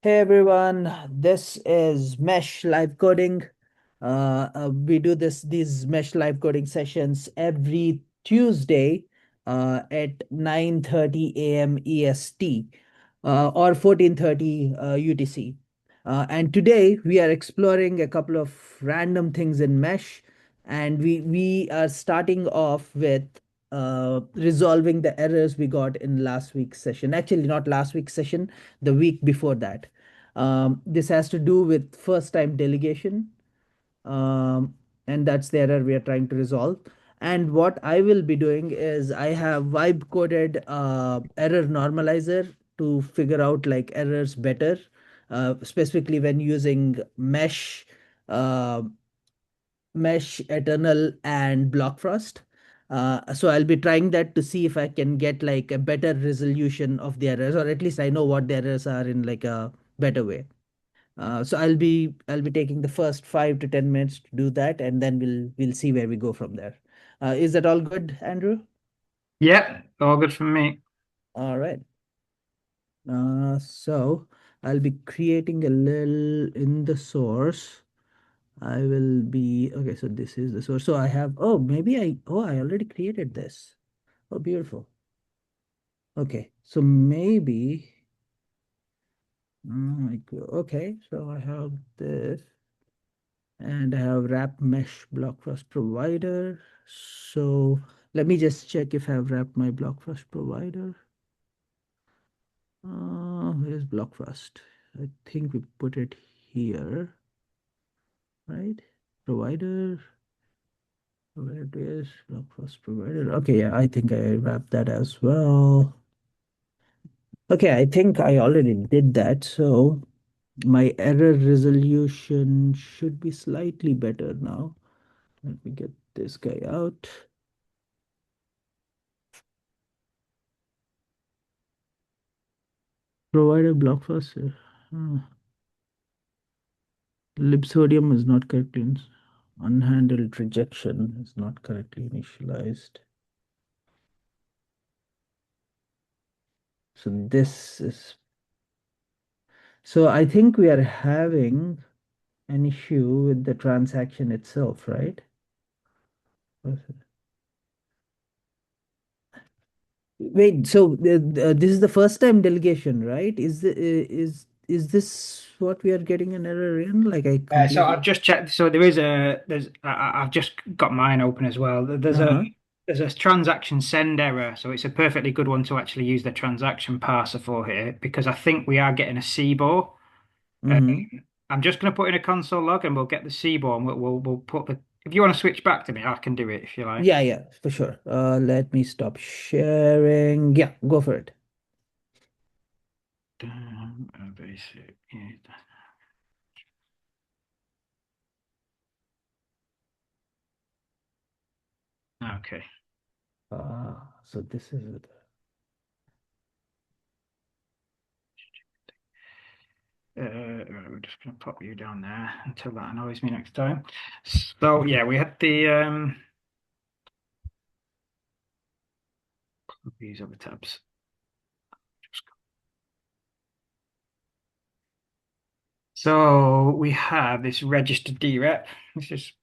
Hey everyone, this is Mesh Live Coding. We do these Mesh Live Coding sessions every Tuesday at 9:30 a.m. EST or 14:30 UTC. And today we are exploring a couple of random things in Mesh, and we are starting off with resolving the errors we got in last week's session. Actually, not last week's session, the week before that. This has to do with first time delegation, um, and that's the error we are trying to resolve. And what I will be doing is I have vibe coded error normalizer to figure out like errors better, specifically when using uh, mesh, eternal, and block frost. So I'll be trying that to see if I can get like a better resolution of the errors, or at least I know what the errors are in like a better way. So I'll be taking the first 5 to 10 minutes to do that, and then we'll see where we go from there. Is that all good, Andrew? Yeah, all good for me. All right. So I'll be creating a little in the source. I will be okay. So this is the source. So I have, I already created this. Oh, beautiful. Okay. So maybe, okay. So I have this. And I have wrap mesh block first provider. So let me just check if I have wrapped my block first provider. Where's block first? I think we put it here, right? Provider, where it is, block first provider. Okay, yeah, I think I wrapped that as well. Okay, I think I already did that. So my error resolution should be slightly better now. Let me get this guy out. Provided block first. Libsodium is not correctly unhandled rejection is not correctly initialized. So this is so I think we are having an issue with the transaction itself, right? Wait, so this is the first time delegation, right? Is this what we are getting an error in? Like I So completely. I've just checked. So I've just got mine open as well. Uh-huh. There's a transaction send error. So it's a perfectly good one to actually use the transaction parser for here because I think we are getting a CBOR. Mm-hmm. I'm just going to put in a console log and we'll get the CBOR and we'll put the. If you want to switch back to me, I can do it if you like. Yeah, yeah, for sure. Let me stop sharing. Yeah, go for it. Basic. Yeah. Okay. So this is it. We're just going to pop you down there until that annoys me next time. So yeah, we had the these other tabs. So we have this register direct. This is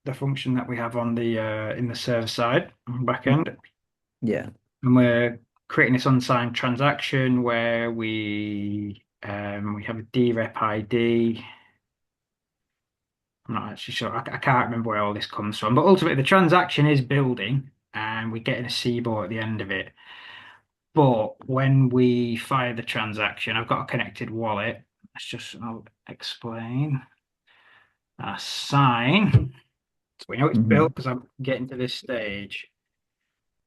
the function that we have on the in the server side on back Mm. end, Yeah. and we're creating this unsigned transaction where we have a drep ID. I'm not actually sure. I can't remember where all this comes from, but ultimately the transaction is building, and we're getting a CBOR at the end of it. But when we fire the transaction, I've got a connected wallet. I'll explain. Sign. So we know it's Hmm. built because I'm getting to this stage,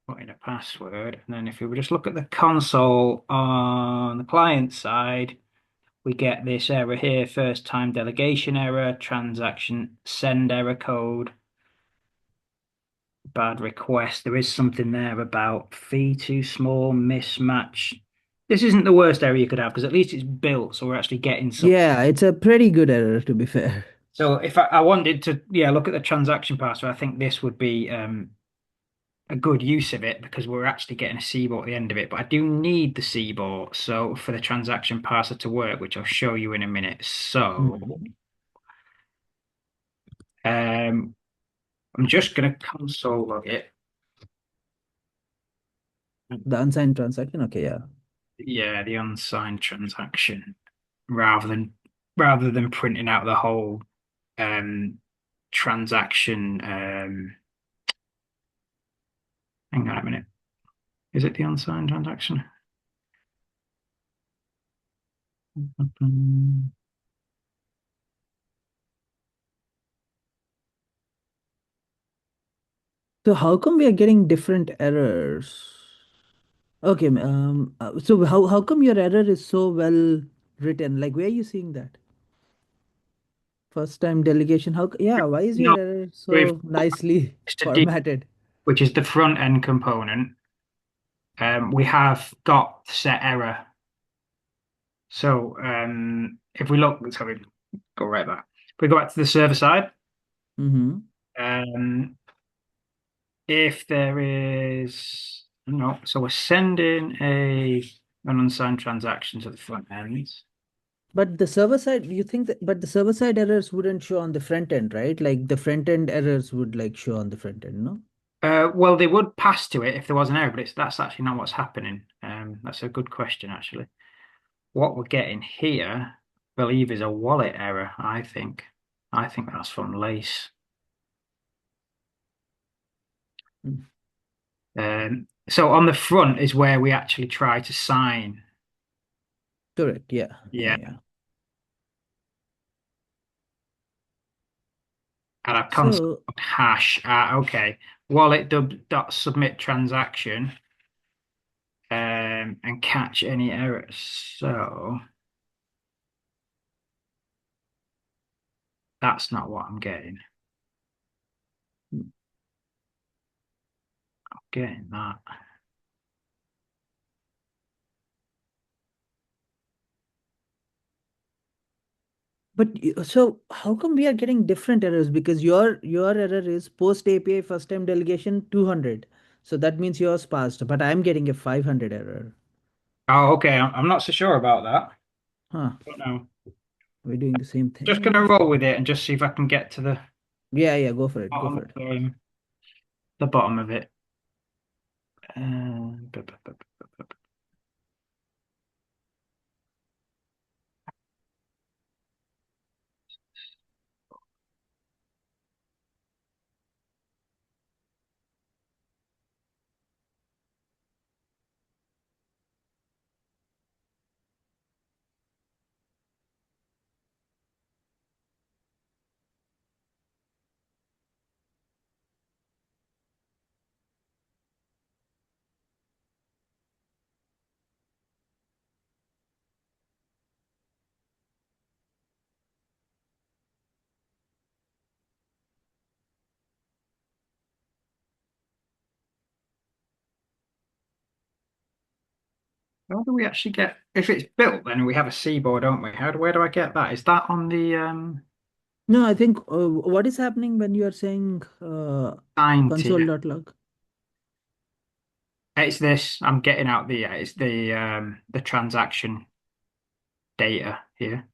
put in a password. And then if we just look at the console on the client side, we get this error here, first time delegation error, transaction send error code, bad request. There is something there about fee too small, mismatch. This isn't the worst error you could have because at least it's built, so we're actually getting some. Yeah, it's a pretty good error to be fair. So if I wanted to, yeah, look at the transaction password, I think this would be a good use of it because we're actually getting a CBOT at the end of it. But I do need the CBOT so for the transaction parser to work, which I'll show you in a minute. So Mhm. um, I'm just going to console log it. The unsigned transaction. Okay, yeah. Yeah, the unsigned transaction rather than printing out the whole um, transaction. Hang on a minute. Is it the unsigned transaction? So how come we are getting different errors? Okay, so how come your error is so well written? Like, where are you seeing that? First time delegation. Yeah, why is your No, error we've so nicely to D, formatted? which is the front end component. We have got set error. So if we look, sorry, go right back. If we go back to the server side, Mm-hmm. um, if there is no, so we're sending an unsigned transaction to the front end. But the server side, you think that, but the server side errors wouldn't show on the front end, right? Like the front end errors would like show on the front end, no? Well, they would pass to it if there was an error, but that's actually not what's happening. That's a good question, actually. What we're getting here, I believe, is a wallet error, I think. I think that's from Lace. Mm. So on the front is where we actually try to sign. Correct. Yeah. Yeah. Yeah, Yeah. and I've console So, hash. Okay. Wallet dot submit transaction and catch any errors. So that's not what I'm getting. I'm getting that. so how come we are getting different errors? Because your error is post API first time delegation 200. So that means yours passed, but I'm getting a 500 error. Oh, okay. I'm not so sure about that. Huh. Don't know. We're doing the same Just gonna thing. roll with it and just see if I can get to the Yeah, yeah, go for it. Go bottom for of it. the bottom of it. How do we actually get, if it's built, then we have a seaboard, don't we? Where do I get that? Is that on the No, I think what is happening when you are saying sign tier? console.log? It's this. I'm getting out it's the transaction data here.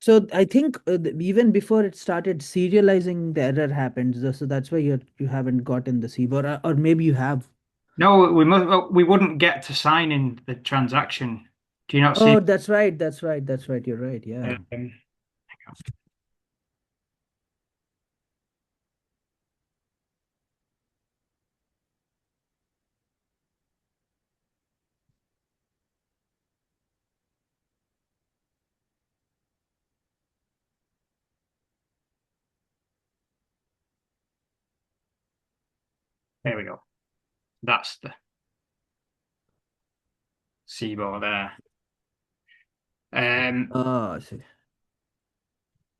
So I think even before it started serializing, the error happens. So that's why you haven't gotten the CBOR, or maybe you have. No, we wouldn't get to sign in the transaction. Do you not see? Oh, that's right. That's right. That's right. You're right. Yeah. Um, there we go. That's the seaboard there. Um, Oh, I see.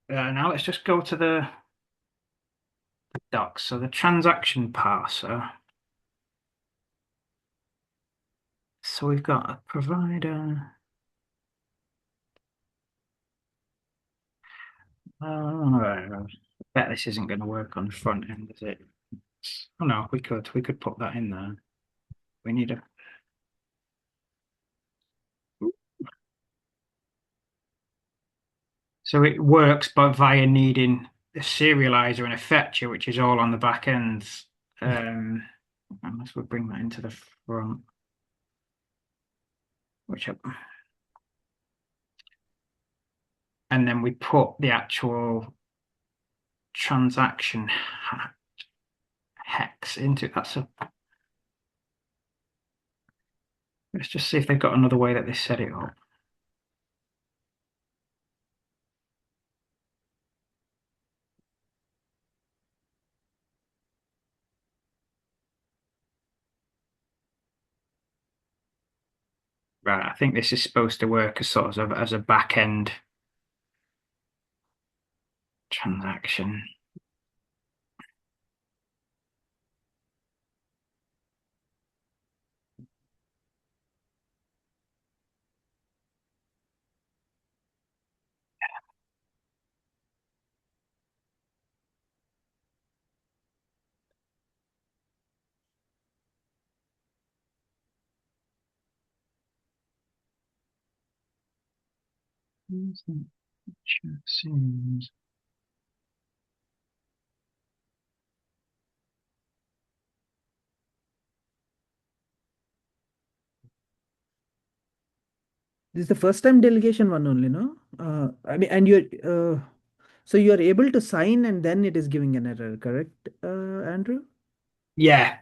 Now let's just go to the docs. So the transaction parser. So we've got a provider. I bet this isn't going to work on the front end, is it? Oh no, we could put that in there. We need a so it works but via needing a serializer and a fetcher, which is all on the back end. Um, Unless we bring that into the front, which and then we put the actual transaction hex into it. Let's just see if they've got another way that they set it up. Right, I think this is supposed to work as sort of as a back end transaction. This is the first time delegation one only, no? I mean, and so you're able to sign and then it is giving an error, correct, Andrew? Yeah,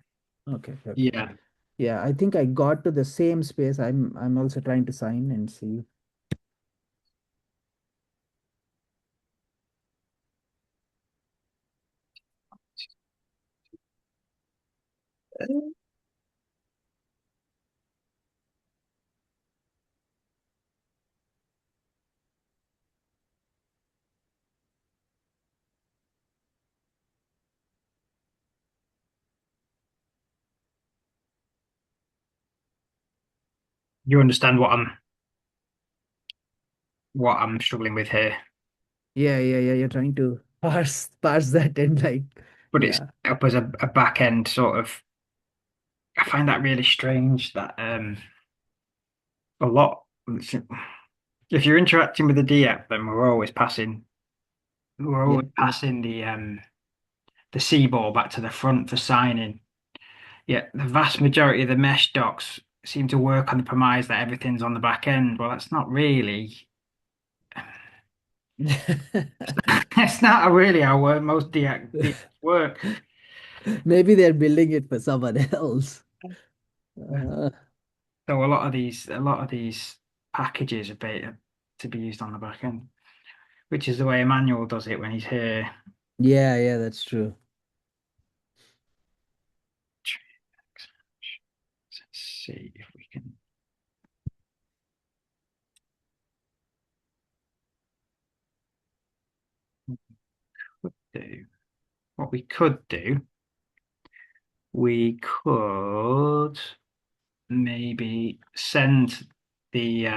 Okay, okay. yeah. Yeah, I think I got to the same space. I'm also trying to sign and see. You understand what I'm struggling with here, Yeah, yeah, yeah. You're trying to parse that and like, but it's yeah. set up as a back end sort of. I find that really strange that a lot. If you're interacting with the DApp, then we're Yeah, always yeah. passing the C ball back to the front for signing. Yet the vast majority of the mesh docs seem to work on the premise that everything's on the back end. Well, that's not really. It's not really how most DApps work. Maybe they're building it for someone else. Uh, So a lot of these packages are beta to be used on the back end, which is the way Emmanuel does it when he's here. yeah, yeah, that's true. Let's see if we can do what we could do. We could maybe send the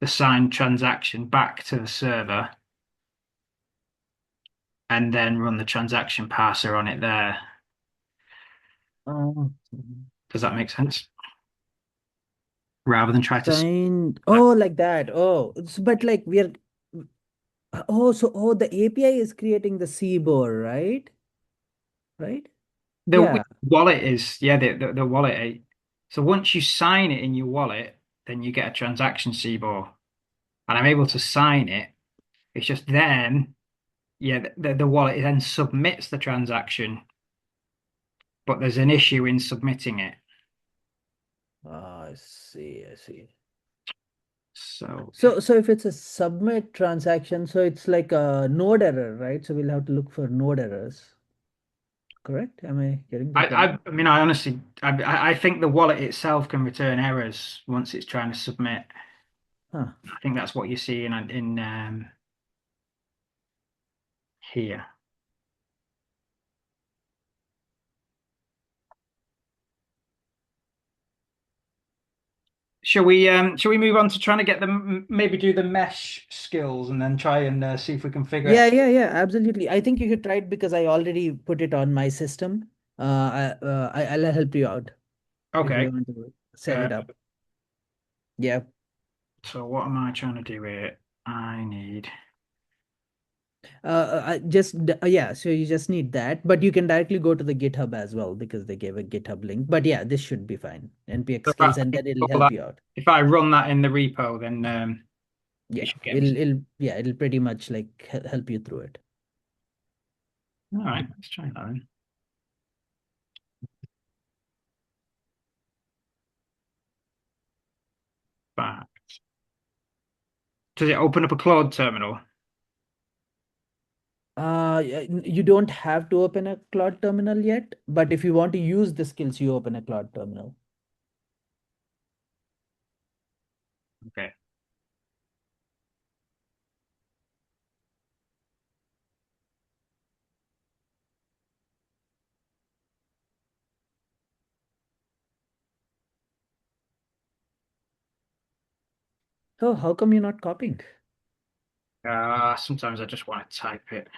signed transaction back to the server and then run the transaction parser on it there. Uh, Does that make sense? Rather than try to Signed. Oh, like that. Oh, but like we are. Oh, the API is creating the CBOR, right? Right? the Yeah. wallet is yeah the wallet. So once you sign it in your wallet, then you get a transaction CBOR, and I'm able to sign it. It's just then yeah the wallet then submits the transaction, but there's an issue in submitting it. I see. I see. So So if it's a submit transaction, so it's like a node error, right? So we'll have to look for node errors. Correct? Am I getting I, that right? I mean, I honestly, I think the wallet itself can return errors once it's trying to submit. Huh. I think that's what you see in here. shall we move on to trying to get them maybe do the mesh skills and then try and see if we can figure it out. Yeah, absolutely. I think you should try it because I already put it on my system. I'll help you out if you Okay. want to set Uh, it up. Yeah. so what am I trying to do here? I need Yeah, so you just need that, but you can directly go to the GitHub as well because they gave a GitHub link. But yeah, this should be fine. NPX so if I skills, and then it'll install help that, you out. if I run that in the repo, then it Yeah, should get me. it'll pretty much like help you through it. All right, let's try that then. Back. Does it open up a Claude terminal? You don't have to open a Claude terminal yet, but if you want to use the skills, you open a Claude terminal. Okay. Oh, how come you're not copying? Sometimes I just want to type it.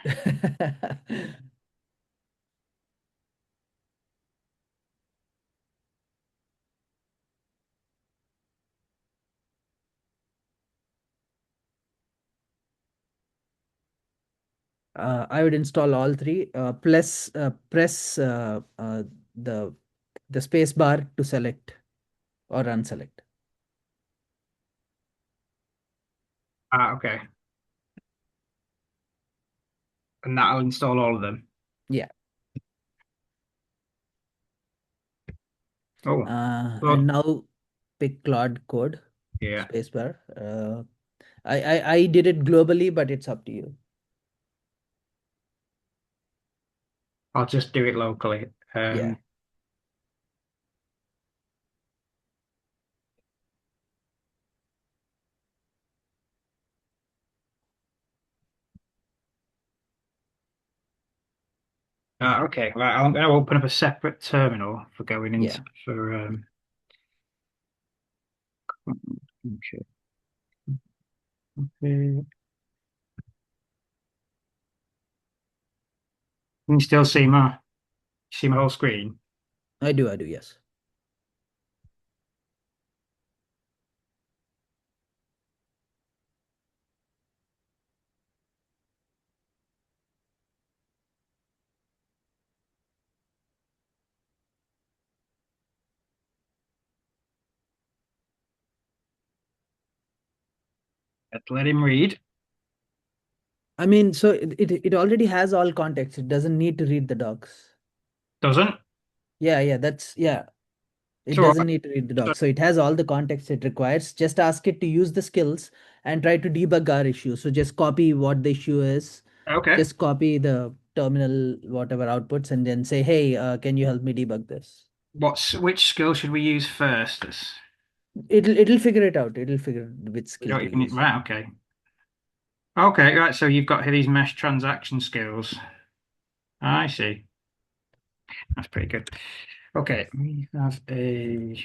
I would install all three. Plus, press the the space bar to select or unselect. Okay. And that'll install all of them. Yeah. Oh, And Claude. now pick Claude code Yeah. spacebar. I did it globally, but it's up to you. I'll just do it locally. Yeah. Okay. Right. I'm going to open up a separate terminal for going into Yeah. for okay. Okay. Can you still see my whole screen? I do, yes. Let's let him read. I mean, so it already has all context. It doesn't need to read the docs. Doesn't. Yeah. It So, doesn't need to read the so docs. So it has all the context it requires. Just ask it to use the skills and try to debug our issue. So just copy what the issue is. okay. Just copy the terminal, whatever outputs, and then say, hey, can you help me debug this? Which skill should we use first? It'll figure it out. It'll figure which We skill don't to even use. right. Okay. Okay. Right. So you've got here these mesh transaction skills. I see. That's pretty good. Okay. We have a.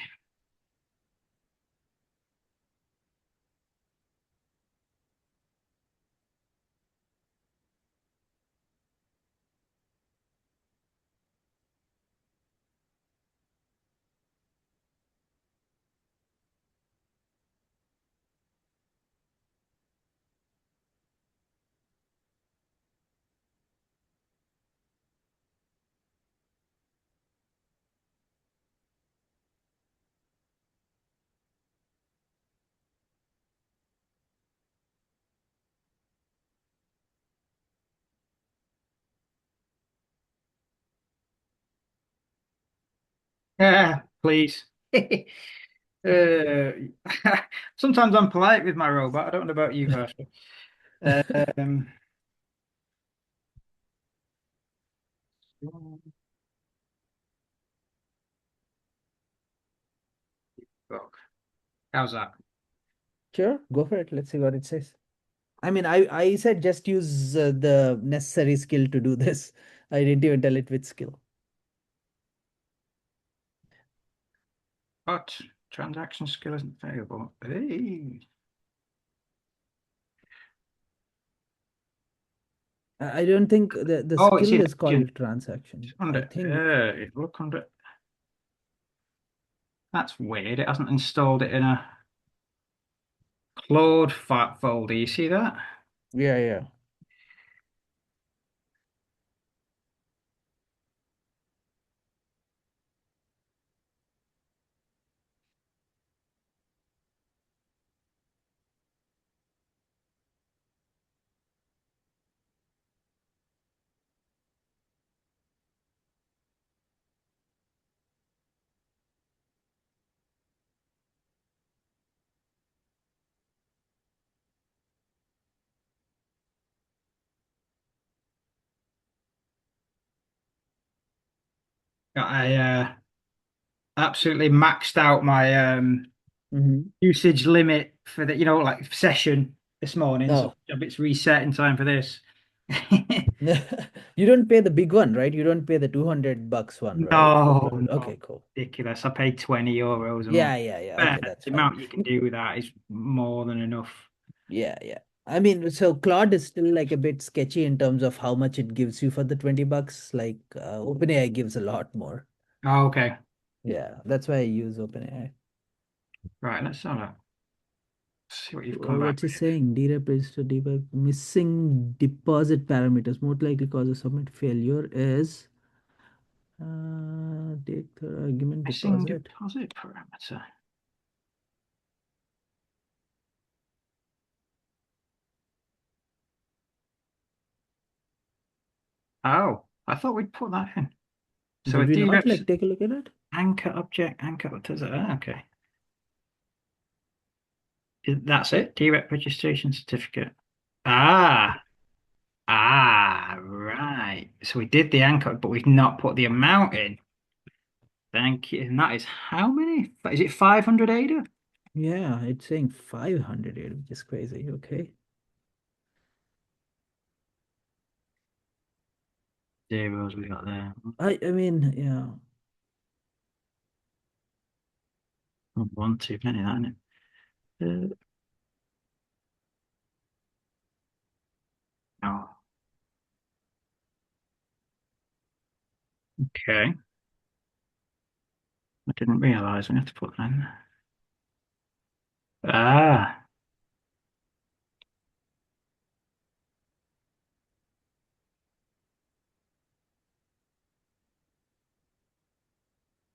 Yeah, please. Uh, sometimes I'm polite with my robot. I don't know about you, Pastor. Um, look, how's that? Sure, go for it. Let's see what it says. I mean, I said just use the necessary skill to do this. I didn't even tell it which skill. What? transaction skill isn't available. Hey. I don't think the Oh, it's skill in is Aiken. called transaction. It's I under, think, look under. That's weird. It hasn't installed it in a Claude fat folder. You see that? yeah, yeah. I absolutely maxed out my Hmm. usage limit for the, like session this morning. So Oh, it's reset in time for this. you don't pay the big one, right? You don't pay the $200 one, right? For No, Cloud. no, Okay, cool. ridiculous. I paid €20 a month. Yeah, yeah, yeah. But Okay, that's the fine. amount you can do with that is more than enough. Yeah, yeah. I mean, so Claude is still like a bit sketchy in terms of how much it gives you for the $20. Like OpenAI gives a lot more. Oh, okay. Yeah, that's why I use OpenAI. Right, let's have a see what you've come back What's he with. saying? Derep register debug missing deposit parameters. Most likely cause of submit failure is take the argument Missing deposit. deposit parameter. Oh, I thought we'd put that in. So a Did we not dereps like take a look at it? anchor object, anchor, what does it? Okay. That's it. Derep registration certificate. Ah, right. So we did the anchor, but we've not put the amount in. Thank you. And that is how many? Is it 500 ADA? Yeah, it's saying 500 here, which is crazy. Okay. Zeros we got there. I mean, yeah. One too many, that isn't it? No. Okay. I didn't realize we have to put that in. Ah,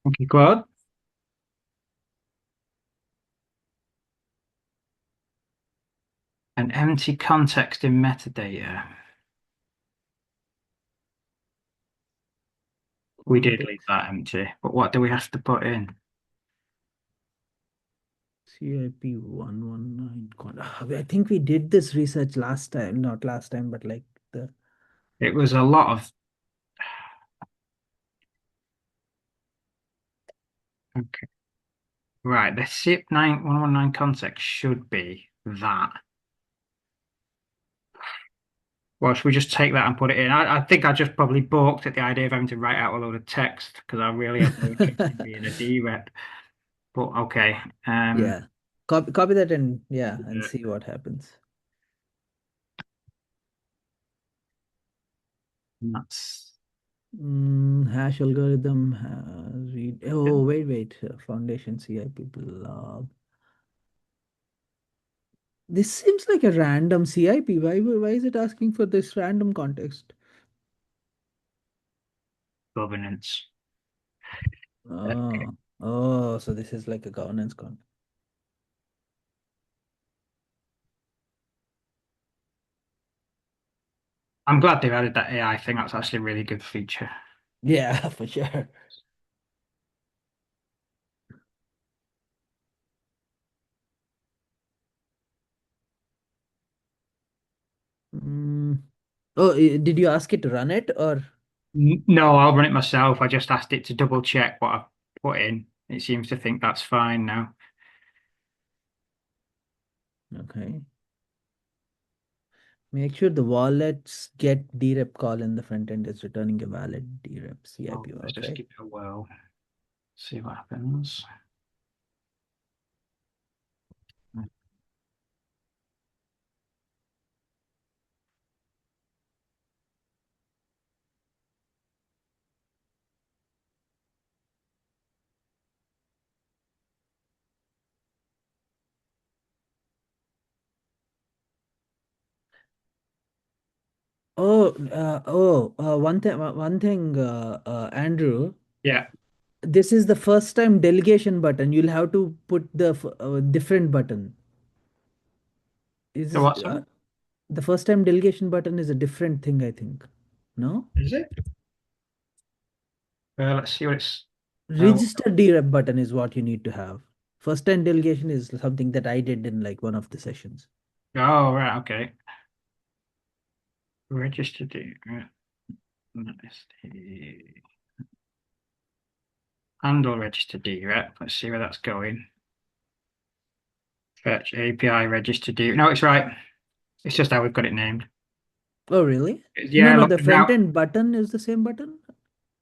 okay, Claude. An empty context in metadata. We did leave Context that empty, but what do we have to put in? CIP 119. I think we did this research last time, not last time, but like the It was a lot of. Okay. Right, the SIP 9119 context should be that. Well, should we just take that and put it in? I think I just probably balked at the idea of having to write out a load of text because I really have no interest in being a D-rep. But okay, yeah. Copy that and yeah, and yeah, see what happens. that's Hash algorithm has read. Oh, wait. Foundation CIP blob. This seems like a random CIP. Why is it asking for this random context? governance. Oh, oh, so this is like a governance con. I'm glad they've added that AI thing. That's actually a really good feature. Yeah, for sure. Mm. Oh, did you ask it to run it or? No, I'll run it myself. I just asked it to double check what I've put in. It seems to think that's fine now. Okay. Make sure the wallets get drep call in the front end is returning a valid drep Oh, CIP. let's just Okay. give it a whirl. See what happens. Andrew. Yeah. This is the first time delegation button. You'll have to put the different button. The Is what, sorry? the first time delegation button is a different thing, I think. No? Is it? Let's see what it's. Oh, Register DREP button is what you need to have. First time delegation is something that I did in like one of the sessions. oh, right. Okay. Register date. Right. That's the handle register direct. Let's see where that's going. Fetch API register direct. No, it's right. It's just how we've got it named. Oh, really? No, Yeah, no, look the front now. end button is the same button.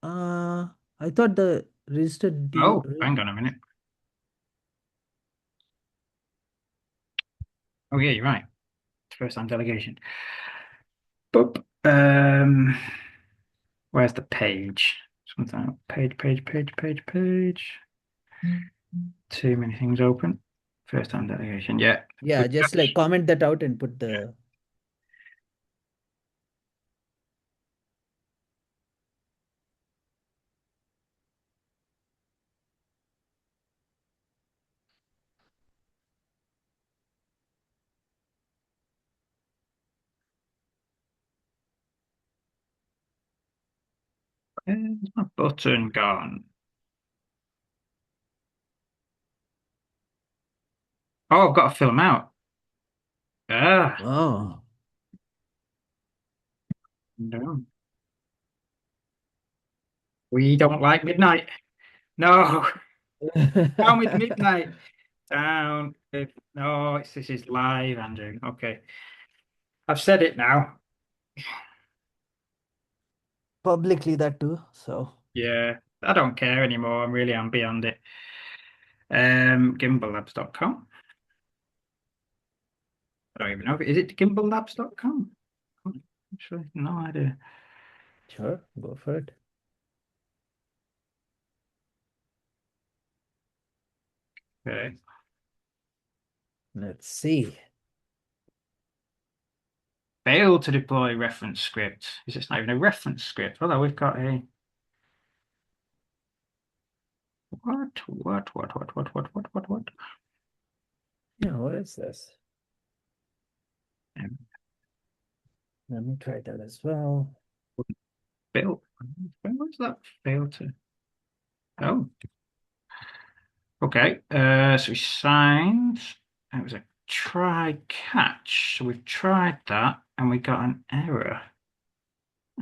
I thought the registered D. Oh, hang on a minute. Oh, yeah, you're right. First time delegation. Boop. Where's the page? Something page. Too many things open. First time delegation. Yeah. Yeah, just like comment that out and put the. Where's my button gone? Oh, I've got to fill them out. Ah, Oh. no. We don't like midnight. No, down with midnight. Down with no. This is live, Andrew. Okay, I've said it now. Publicly that too. So Yeah, I don't care anymore. I'm beyond it. Gimbalabs.com. I don't even know. Is it gimbalabs.com? Actually, no idea. sure, go for it. Okay. Let's see. Failed to deploy reference script. Is this not even a reference script? Although we've got a what? Yeah, what is this? Um, Let me try that as well. Failed. When was that failed to? Oh, okay. So we signed. It was a try catch. So we've tried that and we got an error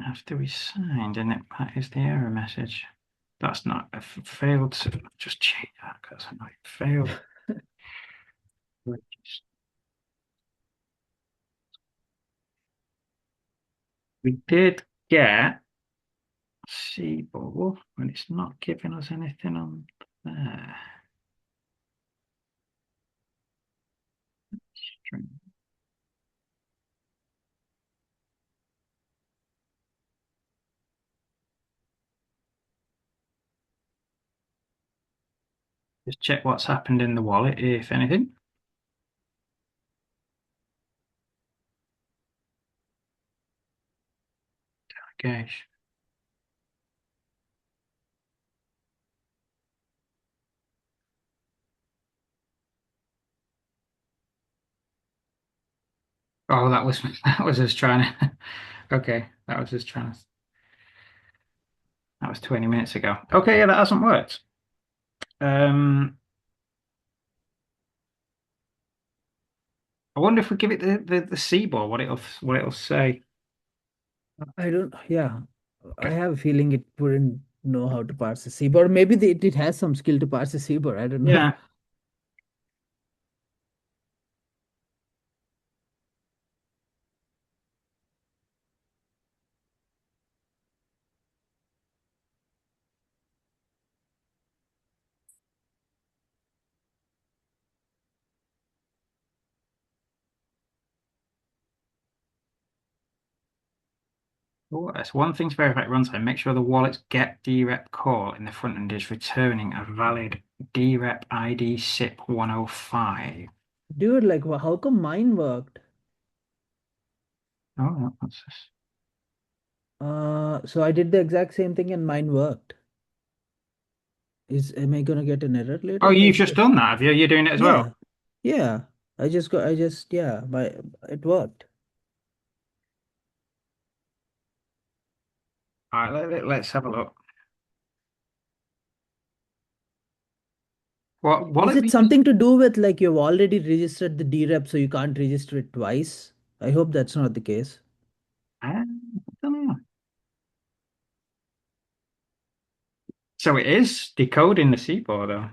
after we signed, and that is the error message. That's not a failed to just change that because I know it failed. We did get Seaball, and it's not giving us anything on there. Just check what's happened in the wallet, if anything. Okay. Oh, that was that was us trying to. Okay, that was us trying to. That was 20 minutes ago. Okay, yeah, that hasn't worked. Um, I wonder if we give it the C ball, what it'll say. I don't, yeah. I have a feeling it wouldn't know how to parse a seabird. Maybe it has some skill to parse a seabird. I don't know. Yeah. Oh, that's one thing to verify at runtime. Make sure the wallet's get drep call in the front end is returning a valid drep ID SIP 105. Dude, like, how come mine worked? Oh, what's this? So I did the exact same thing and mine worked. Am I gonna get an error later Oh, if I you've do just this? done that, have you? You're doing it as well. Yeah, yeah. Yeah, it worked. All right, let's have a look. What Is wallet it we use? something to do with like you've already registered the DREP so you can't register it twice? I hope that's not the case. I don't know. So it is decoding the C4 though.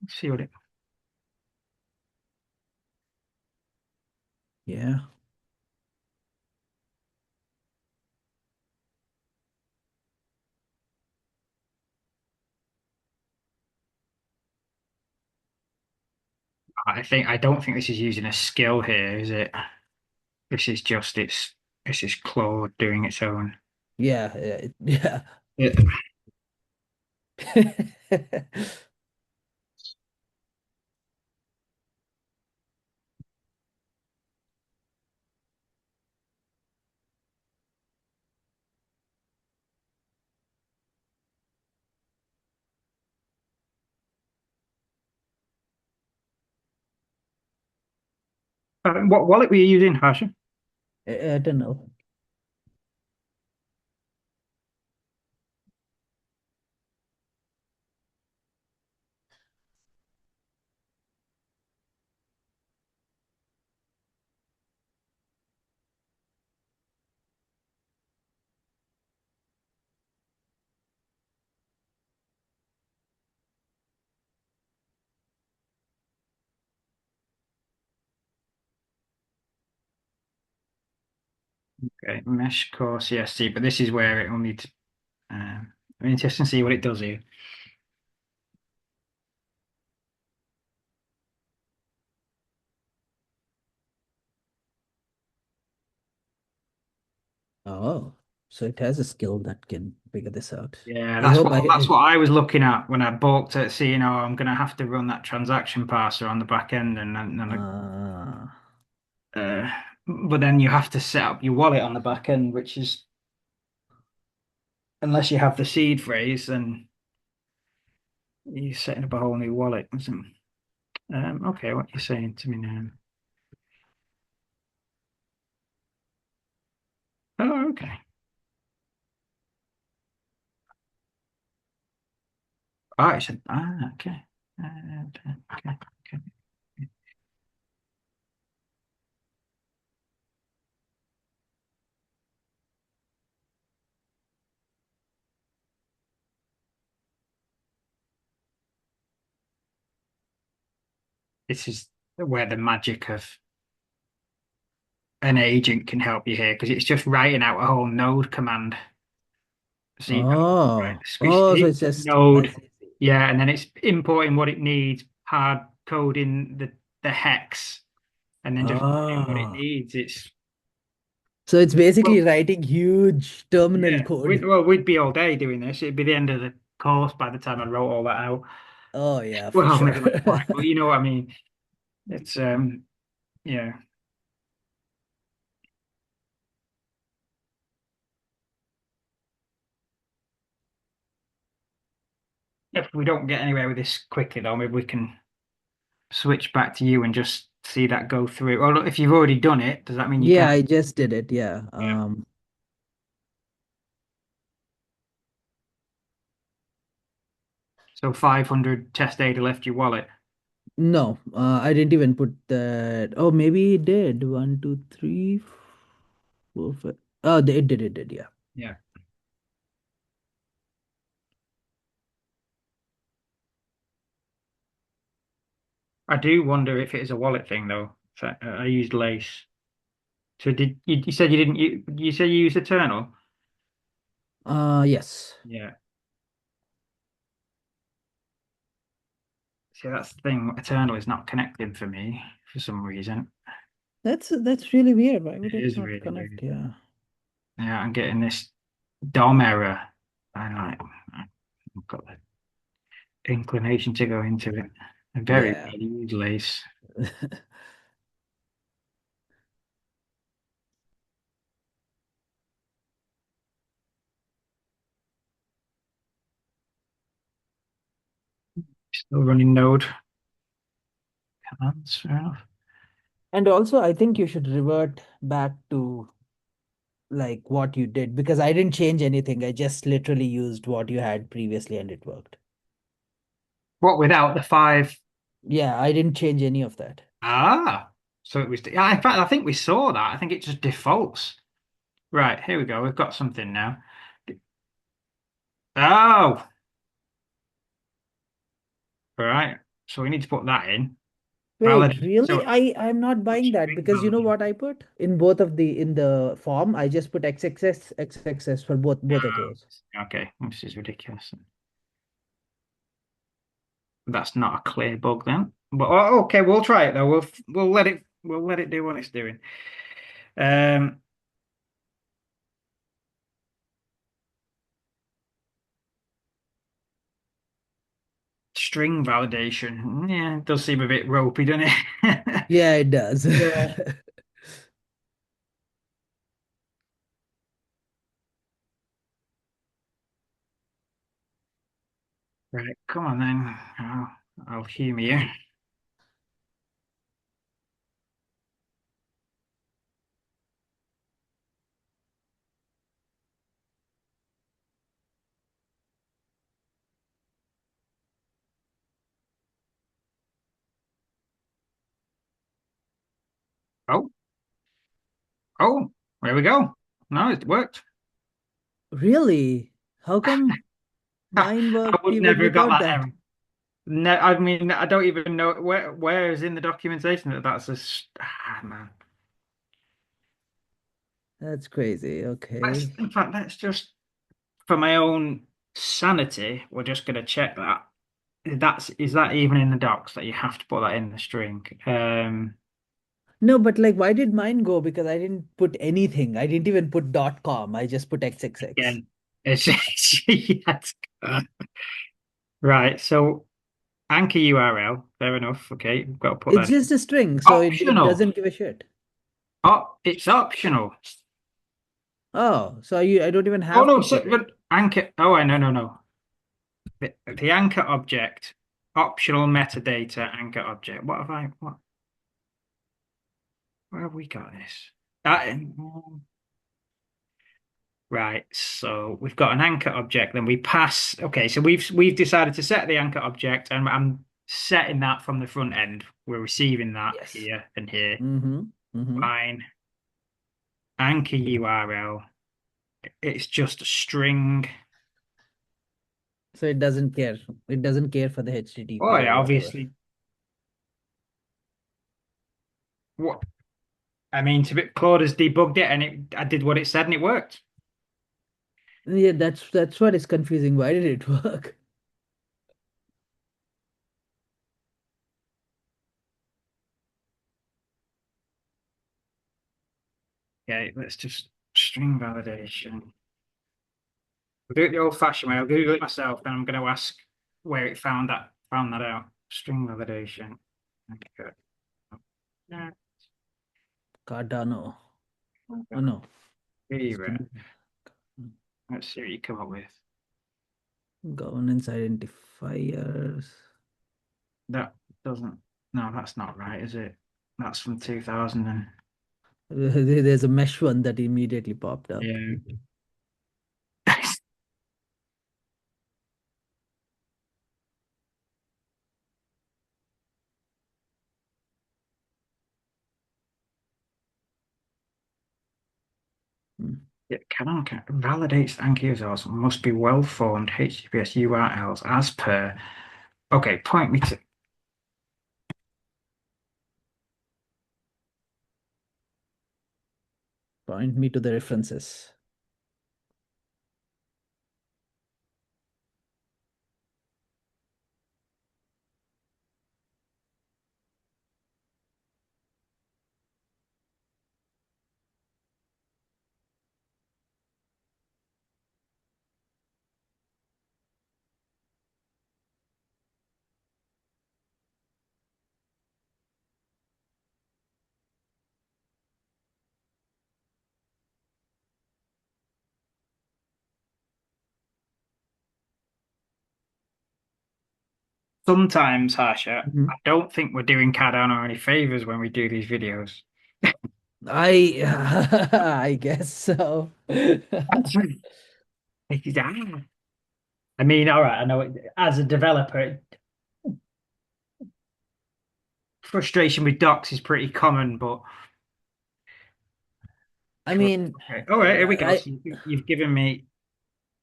Let's see what it. Yeah. I don't think this is using a skill here, is it? This is just this is Claude doing its own. Yeah, yeah. Yeah. What wallet were you using, Harsha? I don't know. Okay, mesh core CSC, but this is where it will need to. I'm interested to see what it does here. Oh, so it has a skill that can figure this out. Yeah, I hope that's what I was looking at when I balked at seeing, oh, I'm going to have to run that transaction parser on the back end, and then uh, uh, but then you have to set up your wallet on the back end, which is unless you have the seed phrase, then you're setting up a whole new wallet. Isn't it? Okay, what you're saying to me now? Oh, okay. Oh, it's okay. Okay. Okay. This is where the magic of an agent can help you here because it's just writing out a whole node command. So you don't, right? so it's It's just I node, see. yeah, and then it's importing what it needs, hard coding the hex, and then just writing what it Oh, needs. It's so it's basically well, writing huge terminal yeah. code. We'd be all day doing this. It'd be the end of the course by the time I wrote all that out. Oh yeah, for Well, sure. maybe not quite, but you know what I mean. It's yeah. If we don't get anywhere with this quickly, though, maybe we can switch back to you and just see that go through. Oh, look, if you've already done it, does that mean you can? Yeah, I just did it. Yeah. Yeah. So 500 test data left your wallet. No, I didn't even put that. Oh, maybe it did. One, two, three, four, five. Oh, it did. Yeah. Yeah. I do wonder if it is a wallet thing though. So, I used Lace. So you said you didn't you said you used Eternal? Yes. Yeah. See, that's the thing. Eternal is not connecting for me for some reason. That's really weird. Why would It it is not really connect? weird. Yeah. Yeah, I'm getting this DOM error. I like I've got the inclination to go into it. I very Yeah. rarely use Lace. Still running node commands. Fair enough. And also, I think you should revert back to like what you did because I didn't change anything. I just literally used what you had previously and it worked. What without the five? Yeah, I didn't change any of that. Ah, so it was. Yeah, in fact, I think we saw that. I think it just defaults. Right, here we go. We've got something now. Oh, all right. So we need to put that in. Wait, Validate. really? So I'm not buying that string because you know validate. what I put in both of the in the form. I just put XXS for both of those. Okay, this is ridiculous. That's not a clear bug then. But okay, we'll try it though. We'll let it do what it's doing. Um, String validation. Yeah, it does seem a bit ropey, doesn't it? Yeah, it does. Yeah. Right, come on then. I'll humor you. Oh, oh, there we go. No, it worked. Really? How come mine I worked would even never have got without that that? error. No, I mean, I don't even know where is in the documentation that that's man. That's crazy. Okay. In fact, let's just for my own sanity, we're just going to check that. Is that even in the docs that you have to put that in the string? No, but like, why did mine go? Because I didn't put anything. I didn't even put .com. I just put XXX. Again, it's yes. Right. So anchor URL, fair enough. Okay, we've got to put It's that in. just a string, so it Optional. doesn't give a shit. It's optional. Oh, so I don't even Oh have no, to so, put it. but anchor. Oh, I no no no. The anchor object, optional metadata anchor object. What have I? What? Where have we got this? That. Right, so we've got an anchor object, then we pass. Okay, so we've decided to set the anchor object, and I'm setting that from the front end. We're receiving that Yes. here and here. Mm-hmm. Mm-hmm. Fine. Anchor URL. It's just a string. So it doesn't care. It doesn't care for the Oh HTTP or yeah, whatever. obviously. What I mean, to be Claude has debugged it, and I did what it said, and it worked. Yeah, that's what is confusing. Why did it work? Okay, let's just string validation. We'll do it the old-fashioned way. I'll Google it myself, then I'm going to ask where it found that out. String validation. Okay. Yeah. Cardano. Oh no. Here, Skill- let's see what you come up with. Governance identifiers. That doesn't. No, that's not right, is it? That's from 2000 and There's a mesh one that immediately popped up. yeah. Hmm. Yeah, Canon validates anchor URLs must be well-formed HTTPS URLs as per. Okay, point me to. Point me to the references. sometimes, Harsha, I Mhm. don't think we're doing Cardano any favors when we do these videos. I I guess so. I mean, all right, I know as a developer, frustration with docs is pretty common, but I mean, okay. All right, here we go. I So you've given me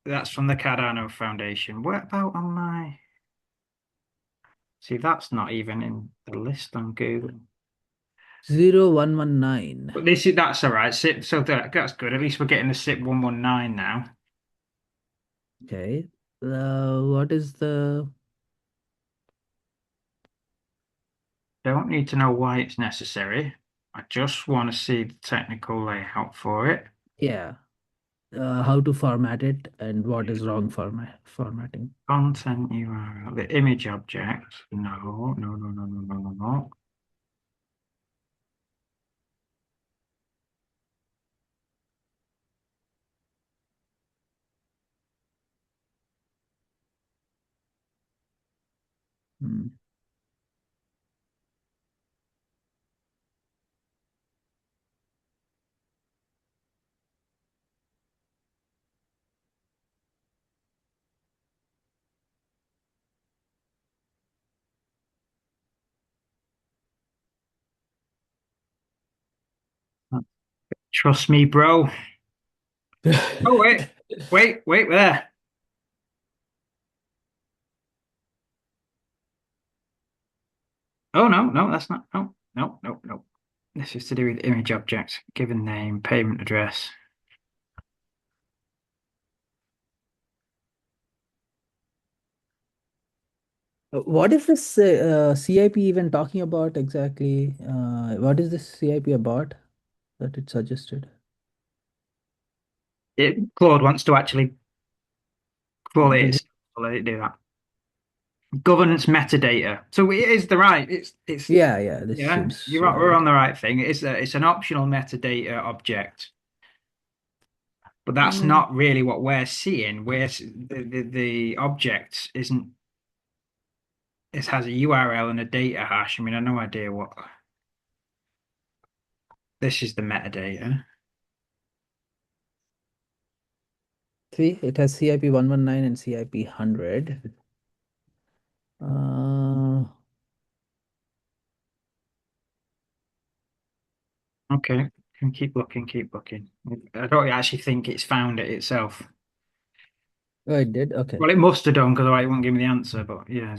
that's from the Cardano Foundation. What about on my? See, that's not even in the list on Google. 0119. But this is that's all right. So that's good. At least we're getting the SIP 119 now. Okay. What is the Don't need to know why it's necessary. I just want to see the technical layout for it. yeah, how to format it and what is wrong formatting? Content URL, the image object. No, no, no, no, no, no, no, no. Hmm. Trust me, bro. Oh, wait there. Oh, no, no, that's not. No, no, no, no. This is to do with image objects, given name, payment address. What is this CIP even talking about exactly? What is this CIP about that it suggested? Claude wants to actually crawl it Does it? itself, so let it do that. Governance metadata. So it is the right. It's Yeah, yeah, this yeah. seems You're right. We're right. on the right thing. It's an optional metadata object, but that's Mm, not really what we're seeing. The object isn't. It has a URL and a data hash. I mean, I have no idea what this is. The metadata. see, it has CIP 119 and CIP 100. Uh, Okay, can keep looking, keep looking. I don't actually think it's found it itself. oh, it did. Okay. Well, it must have done because otherwise it won't give me the answer. But yeah.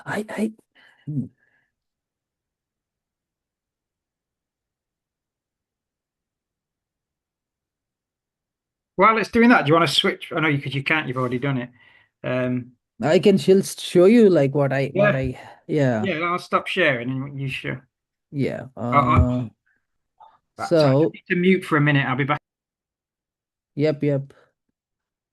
I hmm. While it's doing that, do you want to switch? I know you because you can't. You've already done it. Um, I can still show you like yeah, yeah, yeah. I'll stop sharing and you sure. yeah. Oh, right, so I just So need to mute for a minute. I'll be back. yep.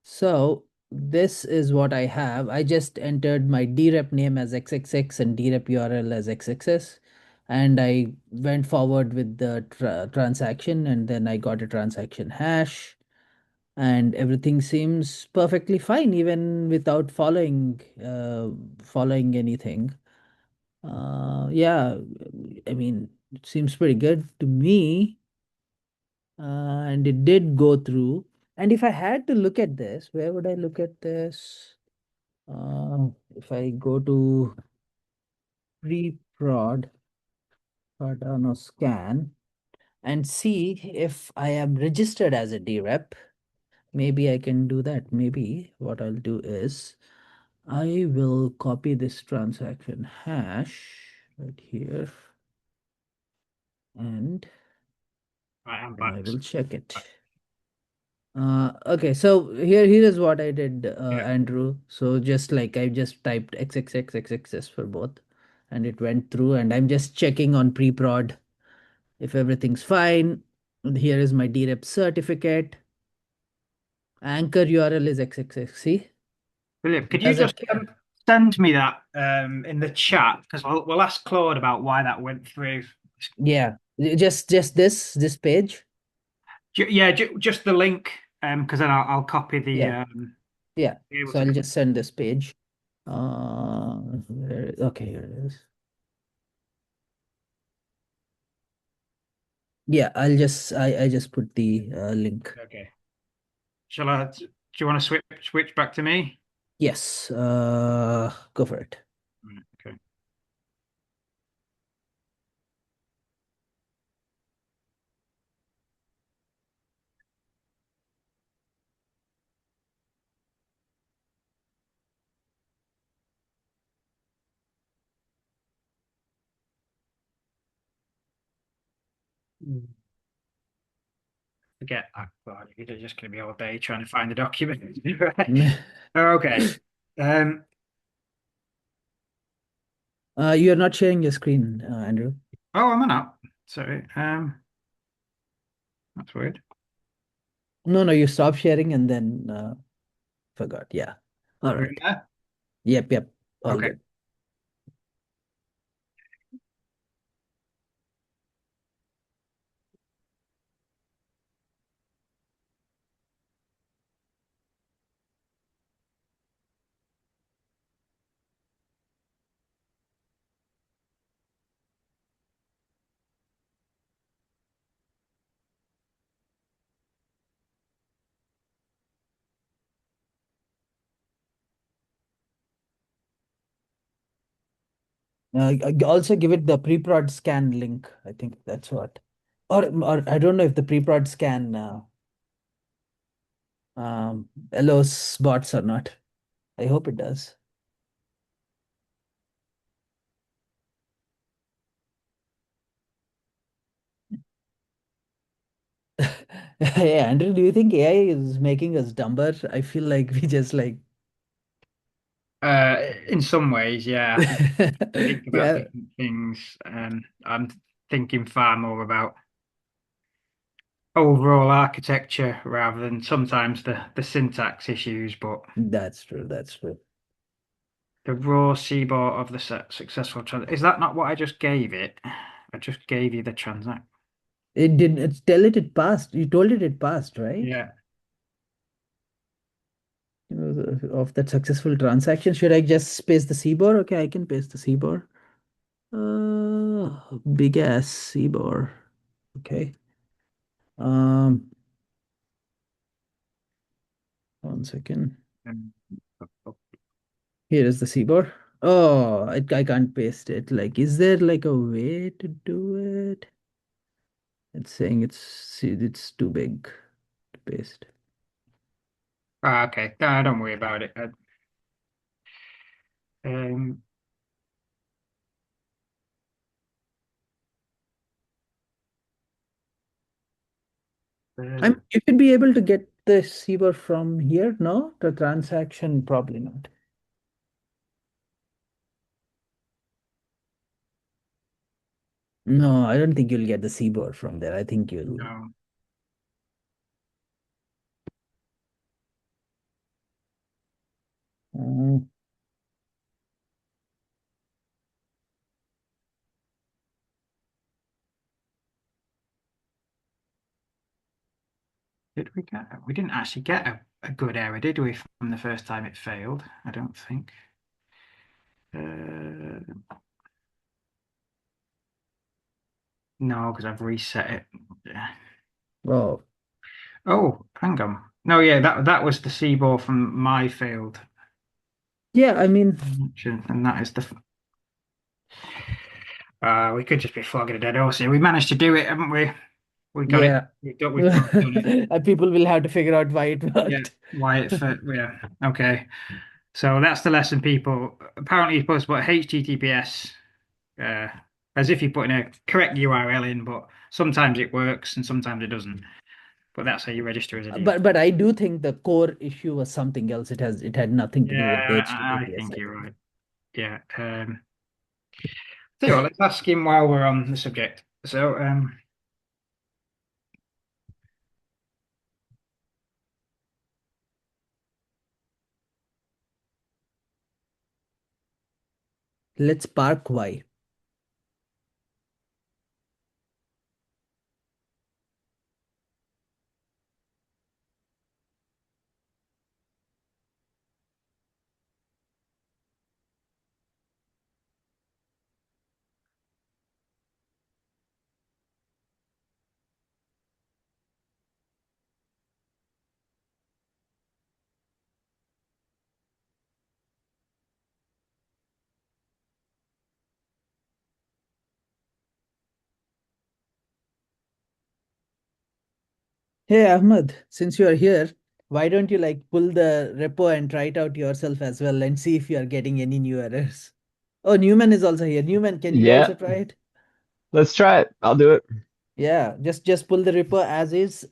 So this is what I have. I just entered my drep name as XXX and drep URL as XXS, and I went forward with the transaction, and then I got a transaction hash, and everything seems perfectly fine, even without following anything. Yeah, I mean, it seems pretty good to me, and it did go through. And if I had to look at this, where would I look at this? If I go to pre-prod Cardano scan and see if I am registered as a DREP, maybe I can do that. Maybe what I'll do is I will copy this transaction hash right here and Right, I'm I back. will check it. Okay, so here is what I did, Yeah. Andrew. So just like I just typed XXX for both, and it went through, and I'm just checking on pre-prod if everything's fine. And here is my DREP certificate. Anchor URL is XXX. See, Brilliant. Could you does just it? send me that in the chat? Because we'll ask Claude about why that went through. Yeah, just this page. Yeah, just the link, because then I'll copy the Yeah, yeah. be able So to. I'll just send this page. Okay, here it is. Yeah, I just put the link. Okay. Shall I? Do you want to switch back to me? Yes, go for it. Right, okay. Mm. Forget that. God, you're just going to be all day trying to find the document. Right. Okay. Um. You're not sharing your screen, Andrew. Oh, I'm on up. Sorry. That's weird. No, no, you stop sharing and then forgot. Yeah. All We're in right. there. Yep, yep. All Okay. good. Also give it the pre-prod scan link. I think that's what. Or I don't know if the pre-prod scan allows bots or not. I hope it does. Yeah, Andrew, do you think AI is making us dumber? I feel like we just like In some ways, yeah. I think we think about yeah, different things. I'm thinking far more about overall architecture rather than sometimes the syntax issues. But that's true. That's true. the raw CBOR of the successful trans is that not what I just gave it? I just gave you the transact. It did it's tell it it passed. You told it it passed, right? Yeah. You know, of that successful transaction. Should I just paste the CBOR? Okay, I can paste the CBOR. Big ass CBOR. Okay. Um, 1 second. Um, Here is the CBOR. Oh, I can't paste it. Like, is there like a way to do it? It's saying it's too big to paste. okay. No, don't worry about it. Um, uh, You should be able to get the CBOR from here, no? The transaction, probably not. No, I don't think you'll get the CBOR from there. I think you'll. no. Mm, Did we get? We didn't actually get a good error, did we, from the first time it failed? I don't think. Uh, no, because I've reset it. Yeah. oh, Oh, hang on. No, yeah, that was the CBOR from my failed yeah. I mean, connection, and that is the. We could just be flogging a dead horse here. We managed to do it, haven't we? We got it. yeah. We've both done it. People will have to figure out why it Yeah. worked. Why it fit? Yeah. Okay. So that's the lesson, people. Apparently, you're supposed to put HTTPS uh, as if you're putting a correct URL in, but sometimes it works and sometimes it doesn't. But that's how you register as a DB. But I do think the core issue was something else. It had nothing to do with the Yeah, I HTTPS, think I you're think. right. Yeah. Tell you what, let's ask him while we're on the subject. So, Let's park why. Hey Ahmed, since you are here, why don't you like pull the repo and try it out yourself as well and see if you are getting any new errors? Oh, Newman is also here. Newman, can you Yeah, also try it? let's try it. I'll do it. Yeah, just pull the repo as is.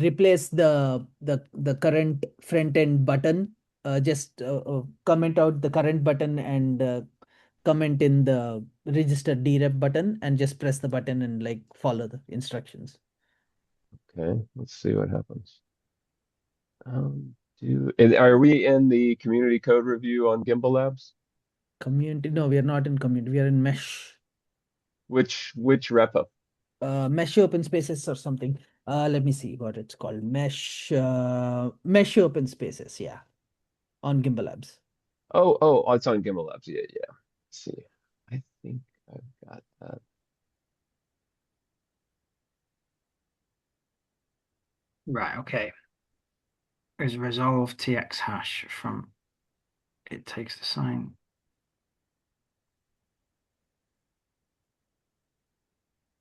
Replace the current front end button. Just comment out the current button and comment in the register drep button and just press the button and like follow the instructions. Okay, let's see what happens. Are we in the community code review on Gimbalabs? Community? No, we are not in community. We are in mesh. Which repo? Mesh open spaces or something. Let me see what it's called. Mesh open spaces. Yeah, on Gimbal Labs. Oh, it's on Gimbalabs. Yeah. Let's see. I think I've got that. Right, okay. Is resolve tx hash from it takes the sign.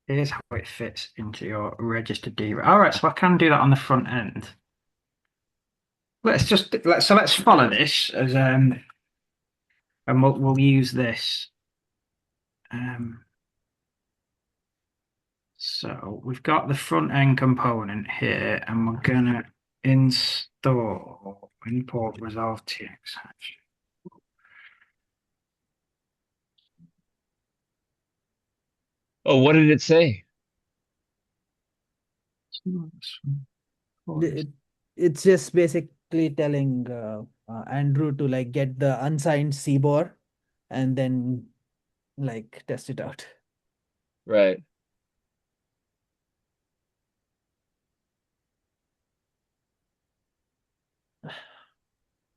Here's how it fits into your registered DRAM. All right, so I can do that on the front end. Let's follow this as and we'll use this. Um, so we've got the front end component here, and we're gonna import resolve tx hash. Oh, what did it say? It, it's just basically telling Andrew to like get the unsigned CBOR and then like test it out. Right.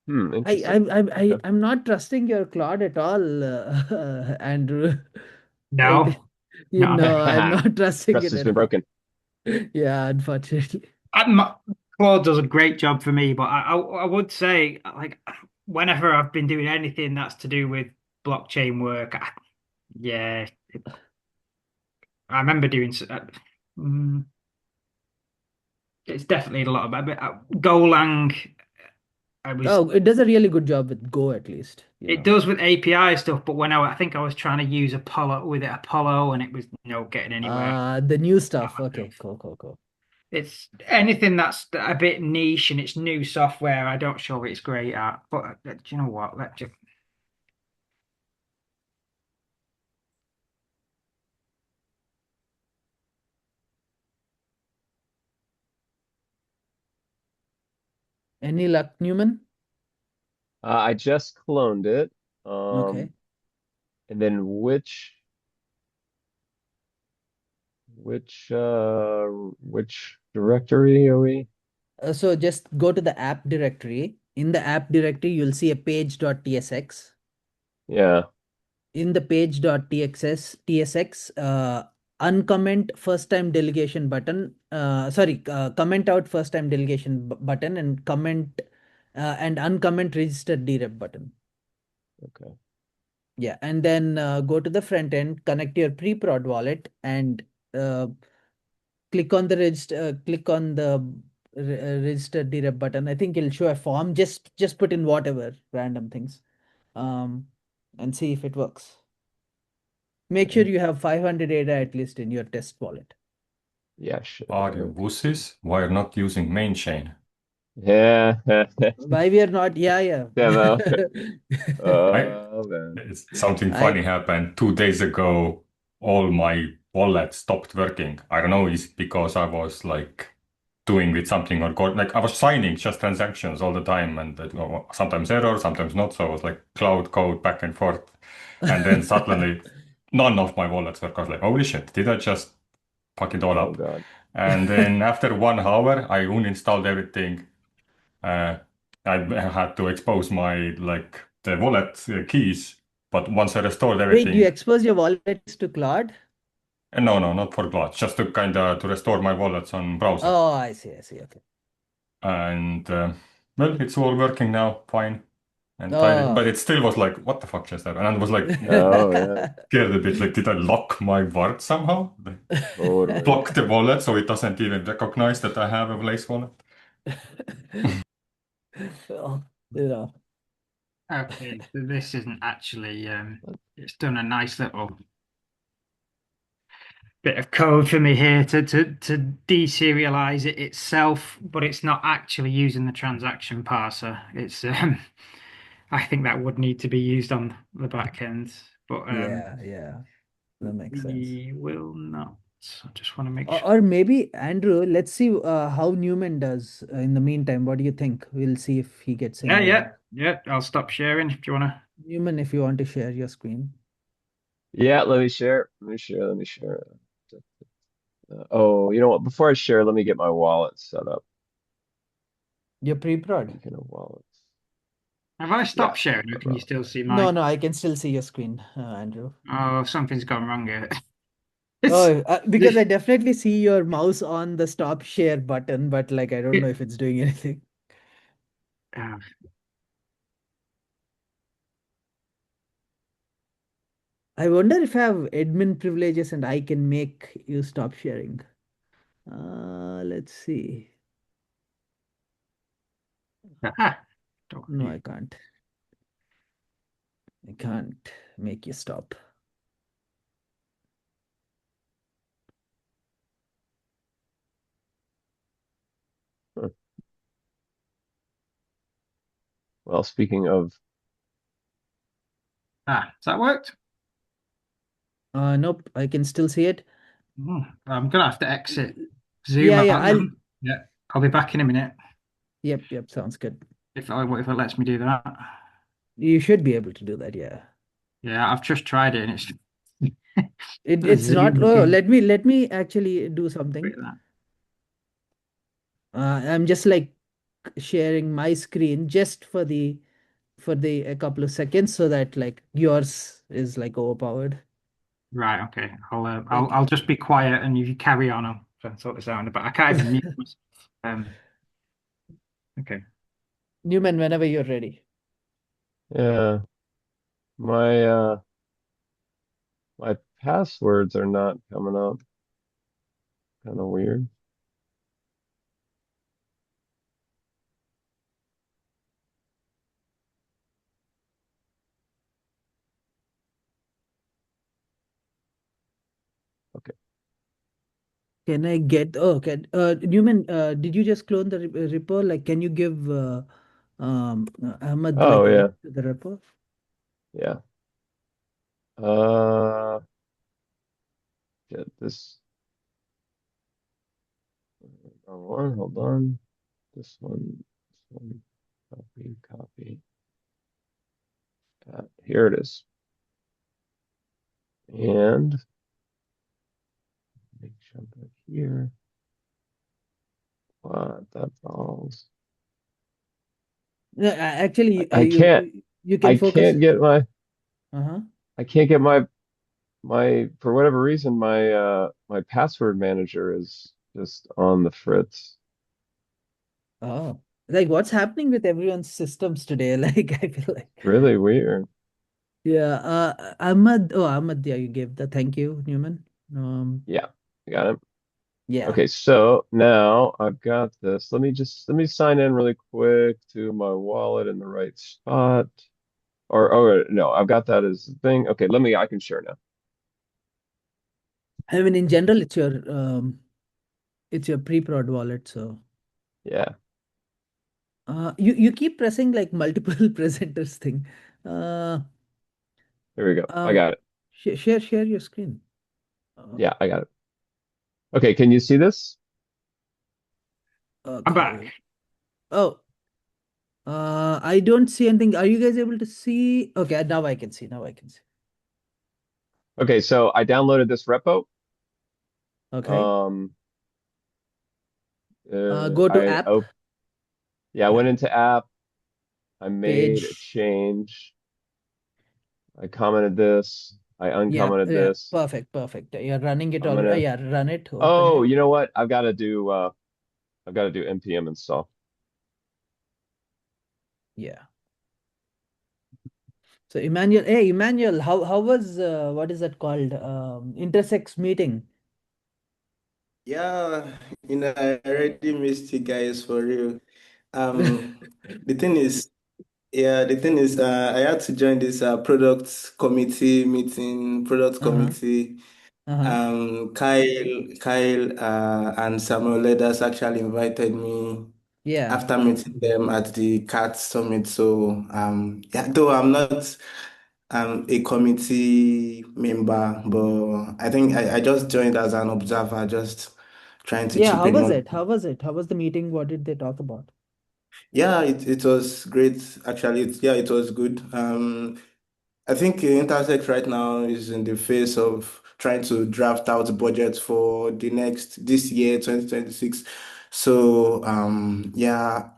I Interesting. I'm I'm I, Okay. I'm not trusting your Claude at all, Andrew. I, No, you no. know, I'm not trusting Trust it has at been all. broken. Yeah, unfortunately. I'm, Claude does a great job for me, but I would say like whenever I've been doing anything that's to do with blockchain work, yeah, I remember doing. Mm, it's definitely a lot of Golang. I was. Oh, it does a really good job with Go at least, you It know. does with API stuff, but I think I was trying to use Apollo with it, Apollo, and it was getting anywhere. The new stuff. Okay, cool, cool, cool. It's anything that's a bit niche and it's new software. I don't sure it's great at, but do you know what? Let's just Any luck, Newman? I just cloned it. Um, Okay. and then which directory are we? So just go to the app directory. In the app directory, you'll see a page.tsx. Yeah. In the page.tsx, uncomment first time delegation button. Sorry, comment out first time delegation button and comment and uncomment registered drep button. Okay. Yeah, and then go to the front end, connect your pre-prod wallet, and uh, click on the register drep button. I think it'll show a form. Just put in whatever random things, um, and see if it works. Make sure Okay. you have 500 ADA at least in your test wallet. Yeah, should Are you work. wusses? Why are not using main chain? Yeah. Why we are not? Yeah, yeah. Demo. I Oh man. something I funny happened 2 days ago. All my wallets stopped working. I don't know, is it because I was like doing with something or like I was signing just transactions all the time and sometimes error, sometimes not. So I was like cloud code back and forth. And then suddenly none of my wallets work. I was like, holy shit, did I just fuck it all Oh up? God. And then after 1 hour, I uninstalled everything. Uh, I had to expose my like the wallet keys, but once I restored Wait, do you everything, expose your wallets to Claude? no, not for Glass, just to kind of to restore my wallets on browser, Oh, I see, I see. Okay. and well, it's all working now, fine. entirely, but Oh. it still was like, what the fuck just happened? And I was like Oh yeah, scared a bit, like, did I lock my word somehow? Like, totally. block the wallet so it doesn't even recognize that I have a Blaze wallet. Well, you know. Okay, so this isn't actually it's done a nice little bit of code for me here to deserialize it itself, but it's not actually using the transaction parser. It's I think that would need to be used on the back end, but Yeah, yeah, that makes sense. we will not. I just want to make sure. Or maybe Andrew, let's see how Newman does in the meantime. What do you think? We'll see if he gets Yeah, any. yeah, yeah. I'll stop sharing if you want to. Newman, if you want to share your screen. Yeah, let me share. Let me share. Let me share. Oh, you know what? Before I share, let me get my wallet set up. Your pre-prod? Speaking of wallets, Have I yeah, stopped sharing, or can you still see No, my? no, I can still see your screen, Andrew. Oh, something's gone wrong here. It's Oh, because this. I definitely see your mouse on the stop share button, but like I don't know if it's doing anything. uh, I wonder if I have admin privileges and I can make you stop sharing. Let's see. don't No, you- I can't. I can't make you stop. huh. Well, speaking of, Has that worked? Nope, I can still see it. I'm gonna have to exit Zoom Yeah, yeah, out then. Yeah, I'll be back in a minute yep, sounds good. if it lets me do that. You should be able to do that, yeah. Yeah, I've just tried it and it's the It's not, Zoom oh, thing. let me actually do something. I'm just like sharing my screen just for the a couple of seconds so that like yours is like overpowered. Right, okay. Thank I'll just be quiet and you carry on. I'll try and sort this out. But I can't even mute you. myself. Okay. Newman, whenever you're ready. yeah, my my passwords are not coming up. Kind of weird. Okay. Can I get, oh, can, Newman, did you just clone the repo? Like, can you give Ahmad like Oh a yeah, link to the repo? yeah. Uh, get this wrong one. Hold on. This one. This one. Copy. Copy. Here it is. And make sure I'm back here. What the balls? No, actually, I can't. you can I focus. can't get my. Uh-huh. I can't get my for whatever reason my password manager is just on the fritz. Oh, like what's happening with everyone's systems today? Like, I feel like, Really weird. yeah, Ahmad, oh, Ahmad, yeah, you gave the thank you, Newman. Yeah, I got it. Yeah. Okay, so now I've got this. Let me sign in really quick to my wallet in the right spot. Or oh no, I've got that as the thing. Okay, I can share now. I mean, in general, it's your pre-prod wallet, so Yeah, you keep pressing like multiple presenters thing. Uh, here we go. I um, got it. share your screen. Uh, Yeah, I got it. Okay, can you see this? I'm okay. back. Oh, I don't see anything. Are you guys able to see? Okay, now I can see. Now I can see. Okay, so I downloaded this repo. Okay. Um, Go to I app. oh yeah, I Yeah. went into app. I made a Page. change. I commented this. I Yeah. uncommented Yeah. this. Perfect. You're running it I'm all. gonna. Yeah. Run it. Open Oh, it. you know what? I've got to do npm install. Yeah. So Emmanuel, hey Emmanuel, how was what is that called? Intersex meeting. Yeah, I already missed you guys for real. Um, the thing is, the thing is, I had to join this product committee meeting, product Uh-huh. committee. Uh-huh. Kyle, and Samuel Leaders actually invited me Yeah. after meeting them at the CAT Summit. So, yeah, though I'm not a committee member, but I think I just joined as an observer, just trying to Yeah, chip how in was what. it? How was it? How was the meeting? What did they talk about? Yeah, it was great. Actually, it was good. I think Intersect right now is in the phase of trying to draft out budget for this year, 2026. So yeah,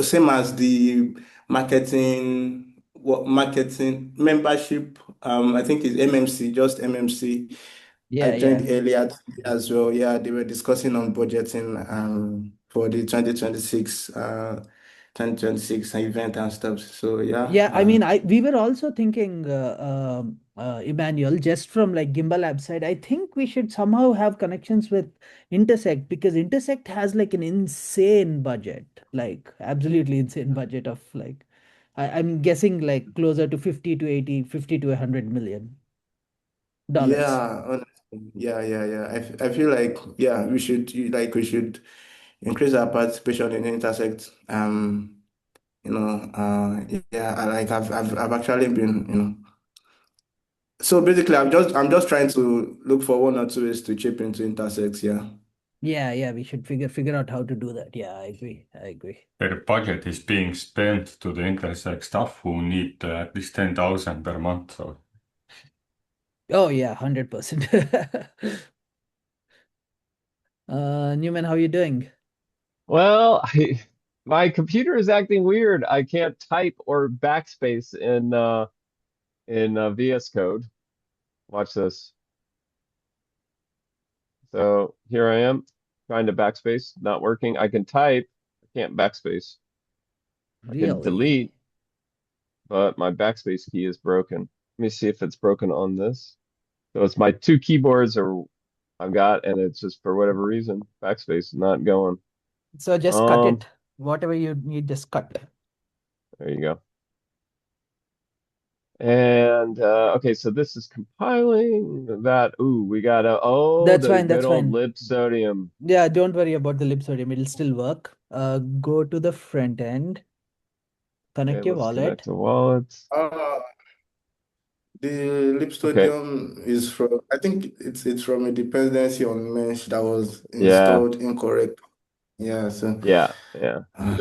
same as the marketing membership. I think it's MMC, just MMC. I Yeah, yeah. joined earlier today as well. Yeah, they were discussing on budgeting for the 2026 event and stuff. So yeah, Yeah, I mean, I we were also thinking, Emmanuel, just from like Gimbalab side, I think we should somehow have connections with Intersect because Intersect has like an insane budget, like absolutely insane budget of like, I'm guessing like closer to 50 to 80, 50 to $100 million. yeah, honestly, yeah. I feel like we should increase our participation in Intersect. Yeah, I've actually been, so basically I'm just trying to look for one or two ways to chip into Intersect. Yeah. Yeah, yeah, we should figure out how to do that. Yeah, I agree. I agree. Their budget is being spent to the intersect staff who need at least 10,000 per month. So Oh yeah, 100%. Newman, how you doing? Well, my computer is acting weird. I can't type or backspace in VS Code. Watch this. So here I am trying to backspace, not working. I can type, I can't backspace. I can Really? delete, but my backspace key is broken. Let me see if it's broken on this. So it's my two keyboards are I've got, and it's just for whatever reason, backspace is not going. So just cut Um, it. Whatever you need, just cut. there you go. And okay, so this is compiling that. Ooh, we got That's the fine. good That's old fine. lib sodium. Yeah, don't worry about the libsodium. It'll still work. Go to the front end, Okay, connect your let's wallet. connect to wallets. The Okay, Lipstodium is from, I think it's from a dependency on mesh that was yeah, installed incorrect. Yeah, so yeah. uh,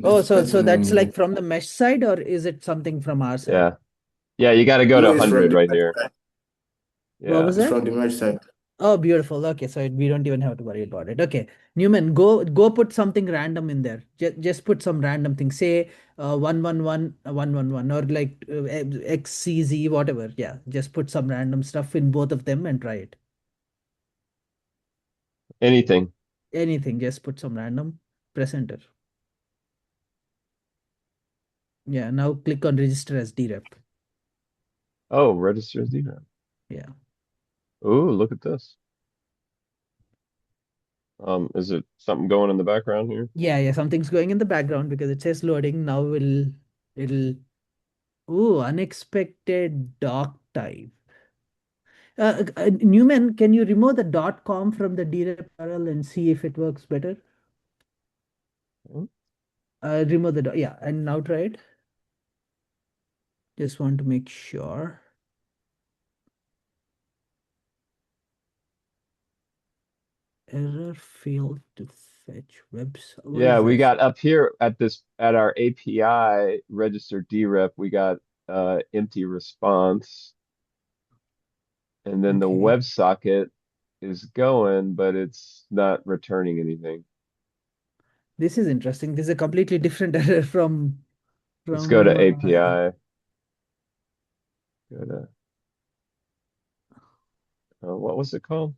Oh, let so me let that's me. like from the mesh side, or is it something from our side? Yeah. Yeah, you got to go to No, it's from 100 the right mesh here. side. What Yeah. was It's that? from the mesh side. Oh, beautiful. Okay, so we don't even have to worry about it. Okay, Newman, go put something random in there. Just put some random thing. Say 111 or like XCZ, whatever. Yeah, just put some random stuff in both of them and try it. Anything. Anything, just put some random. Press enter. Yeah, now click on register as DREP. Oh, register as DRAM. Yeah. Ooh, look at this. Is it something going in the background here? Yeah, yeah, something's going in the background because it says loading. Now it'll ooh, unexpected doc type. Newman, can you remove the .com from the DREP URL and see if it works better? Hmm? Remove the yeah, and now try it. Just want to make sure. Error failed to fetch website. What Yeah, is we this? got up here at our API register drep, we got empty response, and then the Okay, WebSocket is going, but it's not returning anything. this is interesting. This is a completely different error Let's go to from API. Go to what was it called?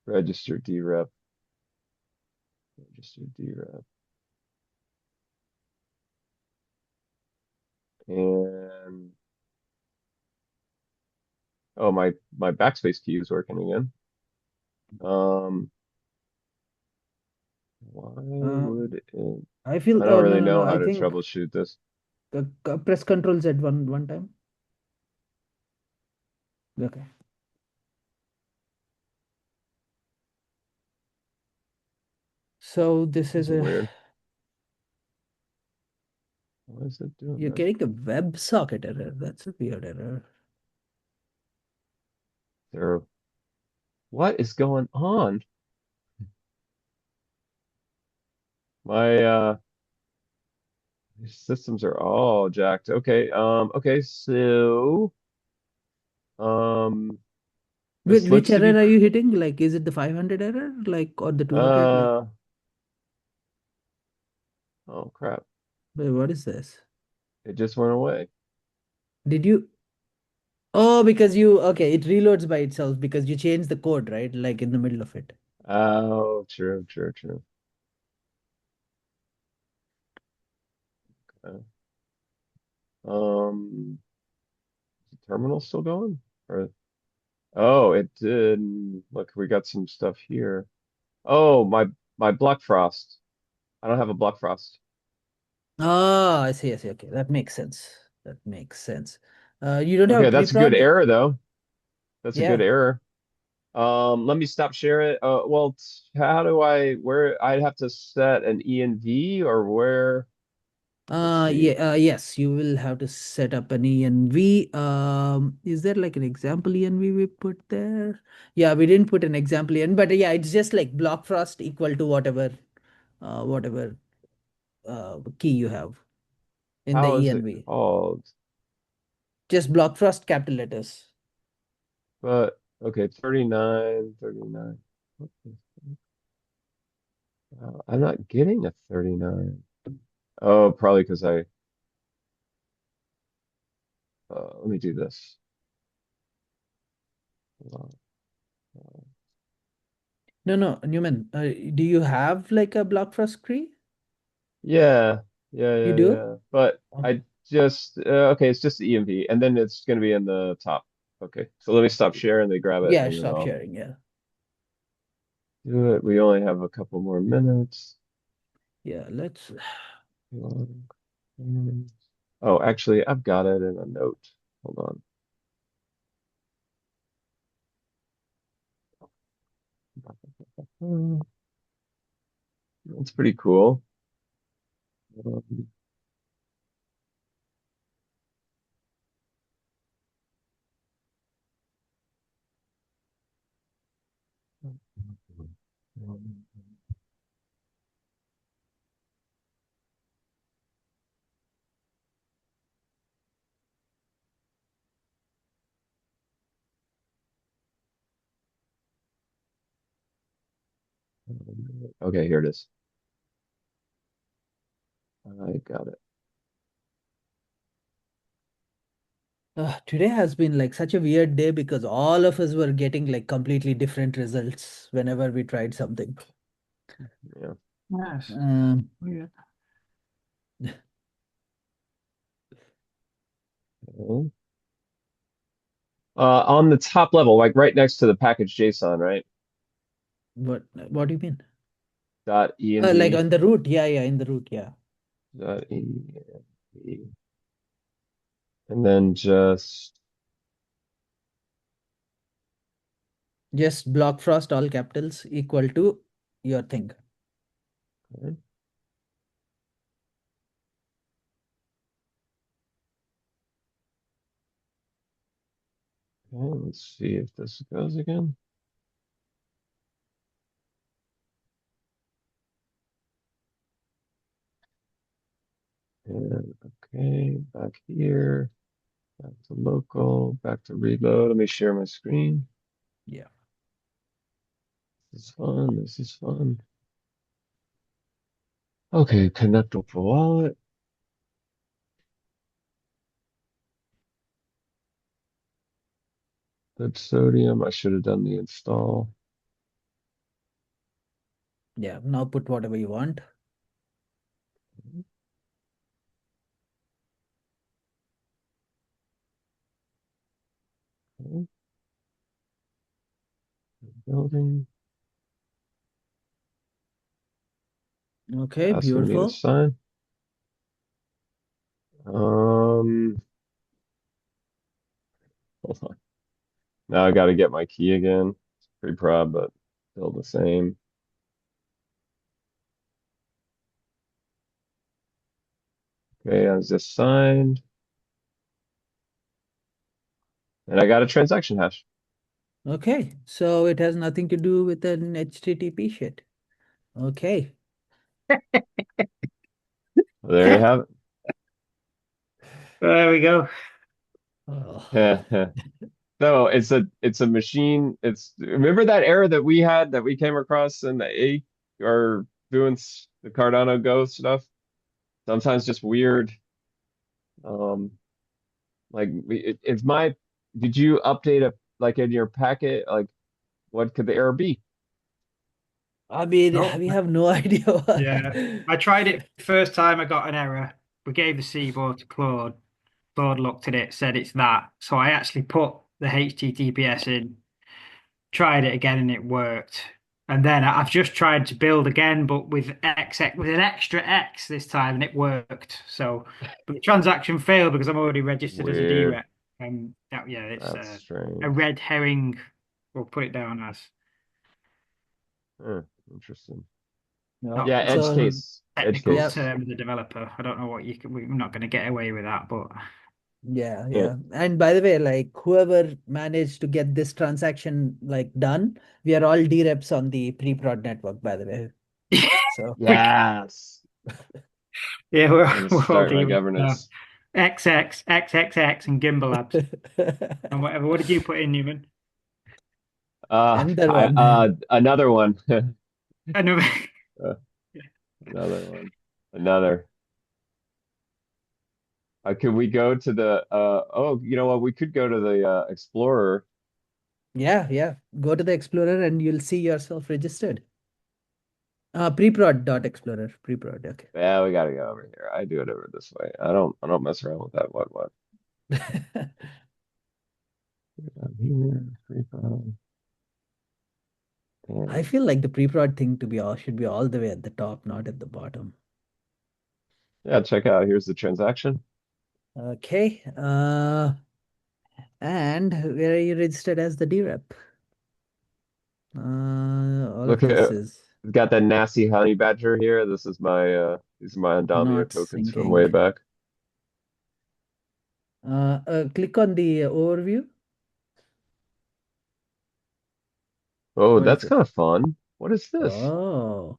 Register drep. Register drep. And oh, my backspace key is working again. Why Uh, would it? I feel I don't no really no no. know how I to think troubleshoot this. press Control Z one time. Okay. So this This is is a weird. Why is it doing you're that? getting a WebSocket error. That's a weird error. There, what is going on? My these systems are all jacked. Okay, okay, so um this Which looks to error be are you hitting? Like, is it the 500 error, like, or the 200? Like, uh oh crap. wait, what is this? It just went away. Did you? Oh, because you okay, it reloads by itself because you changed the code, right? Like in the middle of it. Oh, true, true, true. Okay. Is the terminal still going? Or oh, it did. Look, we got some stuff here. Oh, my block frost. I don't have a block frost. Oh, I see. Okay, that makes sense. That makes sense. You don't have a Okay, that's a good pre-prod? error though. That's a good Yeah. error. Let me stop sharing. Well, how do where I'd have to set an ENV or where? Let's see. Yeah, yes, you will have to set up an ENV. Is there like an example ENV we put there? Yeah, we didn't put an example in, but yeah, it's just like block frost equal to whatever key you have in the How is it ENV. called? Just block frost capital letters. But okay, 39, 39. What the- I'm not getting a 39. Oh, probably because let me do this. Hold on. No, no, Newman, do you have like a block frost tree? Yeah, yeah, You yeah, do? yeah. But Oh, I just okay, it's just the EMV, and then it's gonna be in the top. Okay, so let me stop sharing. They grab it, yeah, and then stop I'll sharing. Yeah. do it. We only have a couple more minutes. Yeah, let's. Oh, actually, I've got it in a note. Hold on. That's pretty cool. Um, Okay, here it is. I got it. Today has been like such a weird day because all of us were getting like completely different results whenever we tried something. Yeah. Yes. Um, Weird. Okay. On the top level, like right next to the package JSON, right? what do you mean? Dot Like env on the root, yeah, yeah, in the root, yeah. dot env, and then just Just block frost all capitals equal to your thing. okay, let's see if this goes again. And okay, back here, back to local, back to reload. Let me share my screen. Yeah. This is fun. This is fun. Okay, connect with the wallet. Good sodium. I should have done the install. Yeah. Now put whatever you want. Okay, building. Okay, Asking me to beautiful. sign. Um, Hold on. Now I got to get my key again. It's pre-prod, but still the same. Okay, I just signed, and I got a transaction hash. Okay, so it has nothing to do with an HTTP shit. Okay. There you have There we go. Oh. it. So it's a machine. It's remember that error that we had that we came across in the A or doing the Cardano Go stuff. Sometimes just weird. Um, like it's my. Did you update a like in your packet? Like what could the error be? I mean, Nope. we have no idea. Yeah. I tried it first time, I got an error. We gave the CBOR to Claude. Claude looked at it, said it's that. So I actually put the HTTPS in, tried it again, and it worked. And then I've just tried to build again, but with with an extra X this time, and it worked. So, but the transaction failed because I'm already registered as a Weird. DREP. Yeah, it's That's a strange. red herring. We'll put it down as Huh, interesting. No. not Yeah, not edge the So, case. Edge technical yeah, case. term of the developer. I don't know what you can. We're not going to get away with that, but yeah, Yeah. yeah. And by the way, like whoever managed to get this transaction like done, we are all D-reps on the pre-prod network, by the way. So we, Yes. yeah, I'm gonna we're all start my dealing now. governance. XX, XXX, and Gimbalabs and whatever. What did you put in, Newman? another I one. another one. I know. Uh, Another one. Another. Could we go to the oh, you know what? We could go to the Explorer. Yeah, yeah. Go to the Explorer and you'll see yourself registered. Preprod.explorer. Preprod, okay. Yeah, we gotta go over here. I do it over this way. I don't mess around with that what. Here, free file, I and feel like the preprod thing to be all should be all the way at the top, not at the bottom. yeah, check out. Here's the transaction. Okay. And where are you registered as the DREP? All Look of this at is We've got that nasty honey badger here. This is my these are my Endamio not tokens from syncing. way back. Click on the overview. Oh, What is that's it? kind of fun. What is this? Oh,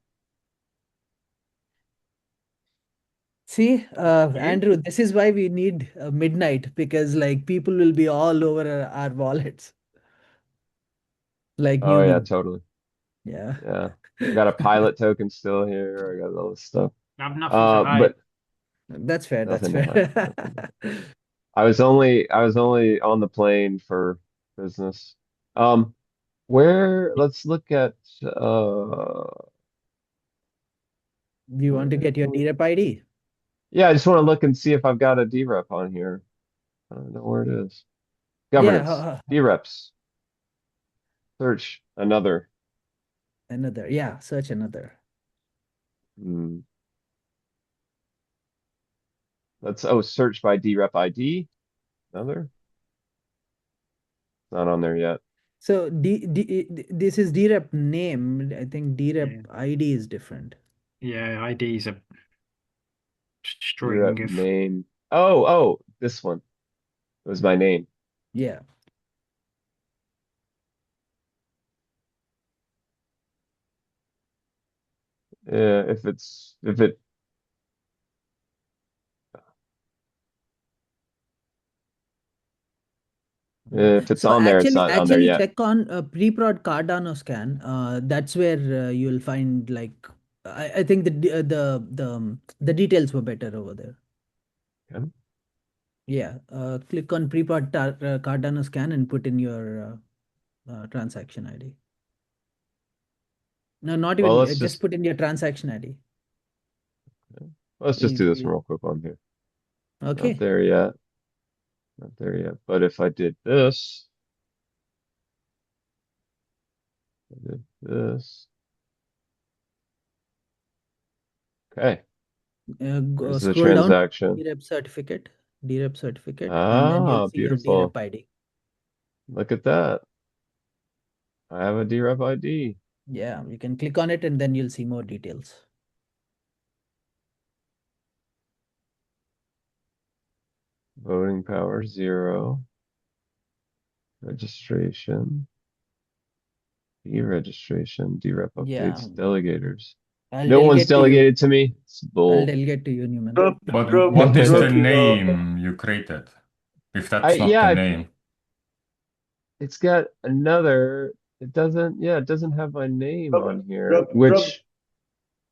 see, You? Andrew, this is why we need midnight because like people will be all over our wallets, like Oh yeah, Newman. totally. Yeah, Yeah. I got a pilot token still here. I got all this stuff. I have nothing to hide. But that's fair. That's nothing to hide. fair. Nothing to hide. I was only on the plane for business. Um, where let's look at Do you want to where get your DREP ID? yeah, I just want to look and see if I've got a DREP on here. I don't know where it is. Yeah, Governance. DREPs. Search another. another. Yeah, search another. Hmm. Let's search by DREP ID. Another. Not on there yet. So this is DREP name. I think DREP Yeah, ID is different. yeah. ID's a DREP string of. name. Oh, this one. It was my name. Yeah. if it's So on there, it's actually, not on there actually yet. check on pre-prod Cardano scan. That's where you'll find like I think the details were better over there. Okay. Yeah. Click on pre-prod Cardano scan and put in your transaction ID. No, not Well, even. let's Just just put in your transaction ID. let's just do this one real quick on here. Not Okay. there yet. Not there yet. But if I did this. Did this. Okay. There's the Scroll down to transaction. DREP certificate, and then you'll Ah, see your DREP beautiful. ID. Look at that. I have a DREP ID. Yeah, you can click on it and then you'll see more details. Voting power 0. Registration. Deregistration. DREP Yeah, updates. Delegators. I'll No one's delegate to you. delegated to me. It's I'll bull. delegate to you, Newman. Drop, But drop, what is the drop your. name you created? If that's not the Yeah, name. it's got another. It doesn't, yeah, it doesn't have my name on here, Drop. which,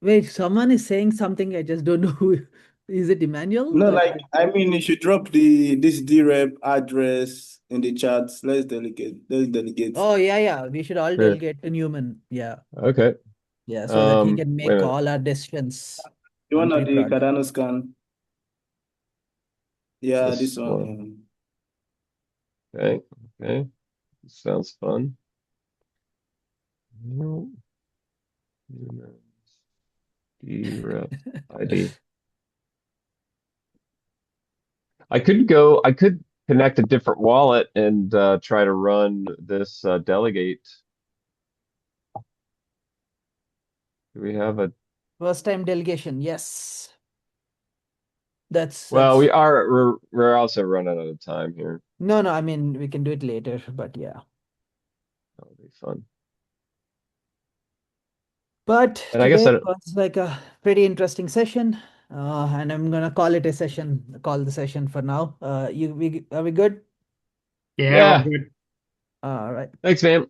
Wait, someone is saying something. I just don't know who. Is it Emmanuel? No, like I mean, you should drop this DREP address in the chat. Let's delegate. Let's delegate. Oh, yeah. We should all eh, delegate to Newman. Yeah. okay. Yeah, so that he can Wait a make minute. all our decisions. You I'm want pretty the proud. Cardano scan? Yeah, this This one. one. Okay. Okay. Sounds fun. No. DREP ID. I could connect a different wallet and try to run this delegate. Do we have a, First time delegation. Yes. well, That's we're also running out of time here. no, I mean we can do it later, but yeah. That'll be fun. But And I guess today I, was like a pretty interesting session. And I'm gonna call it a session, call the session for now. Are we good? Yeah, we're yeah, good. All right. thanks, man.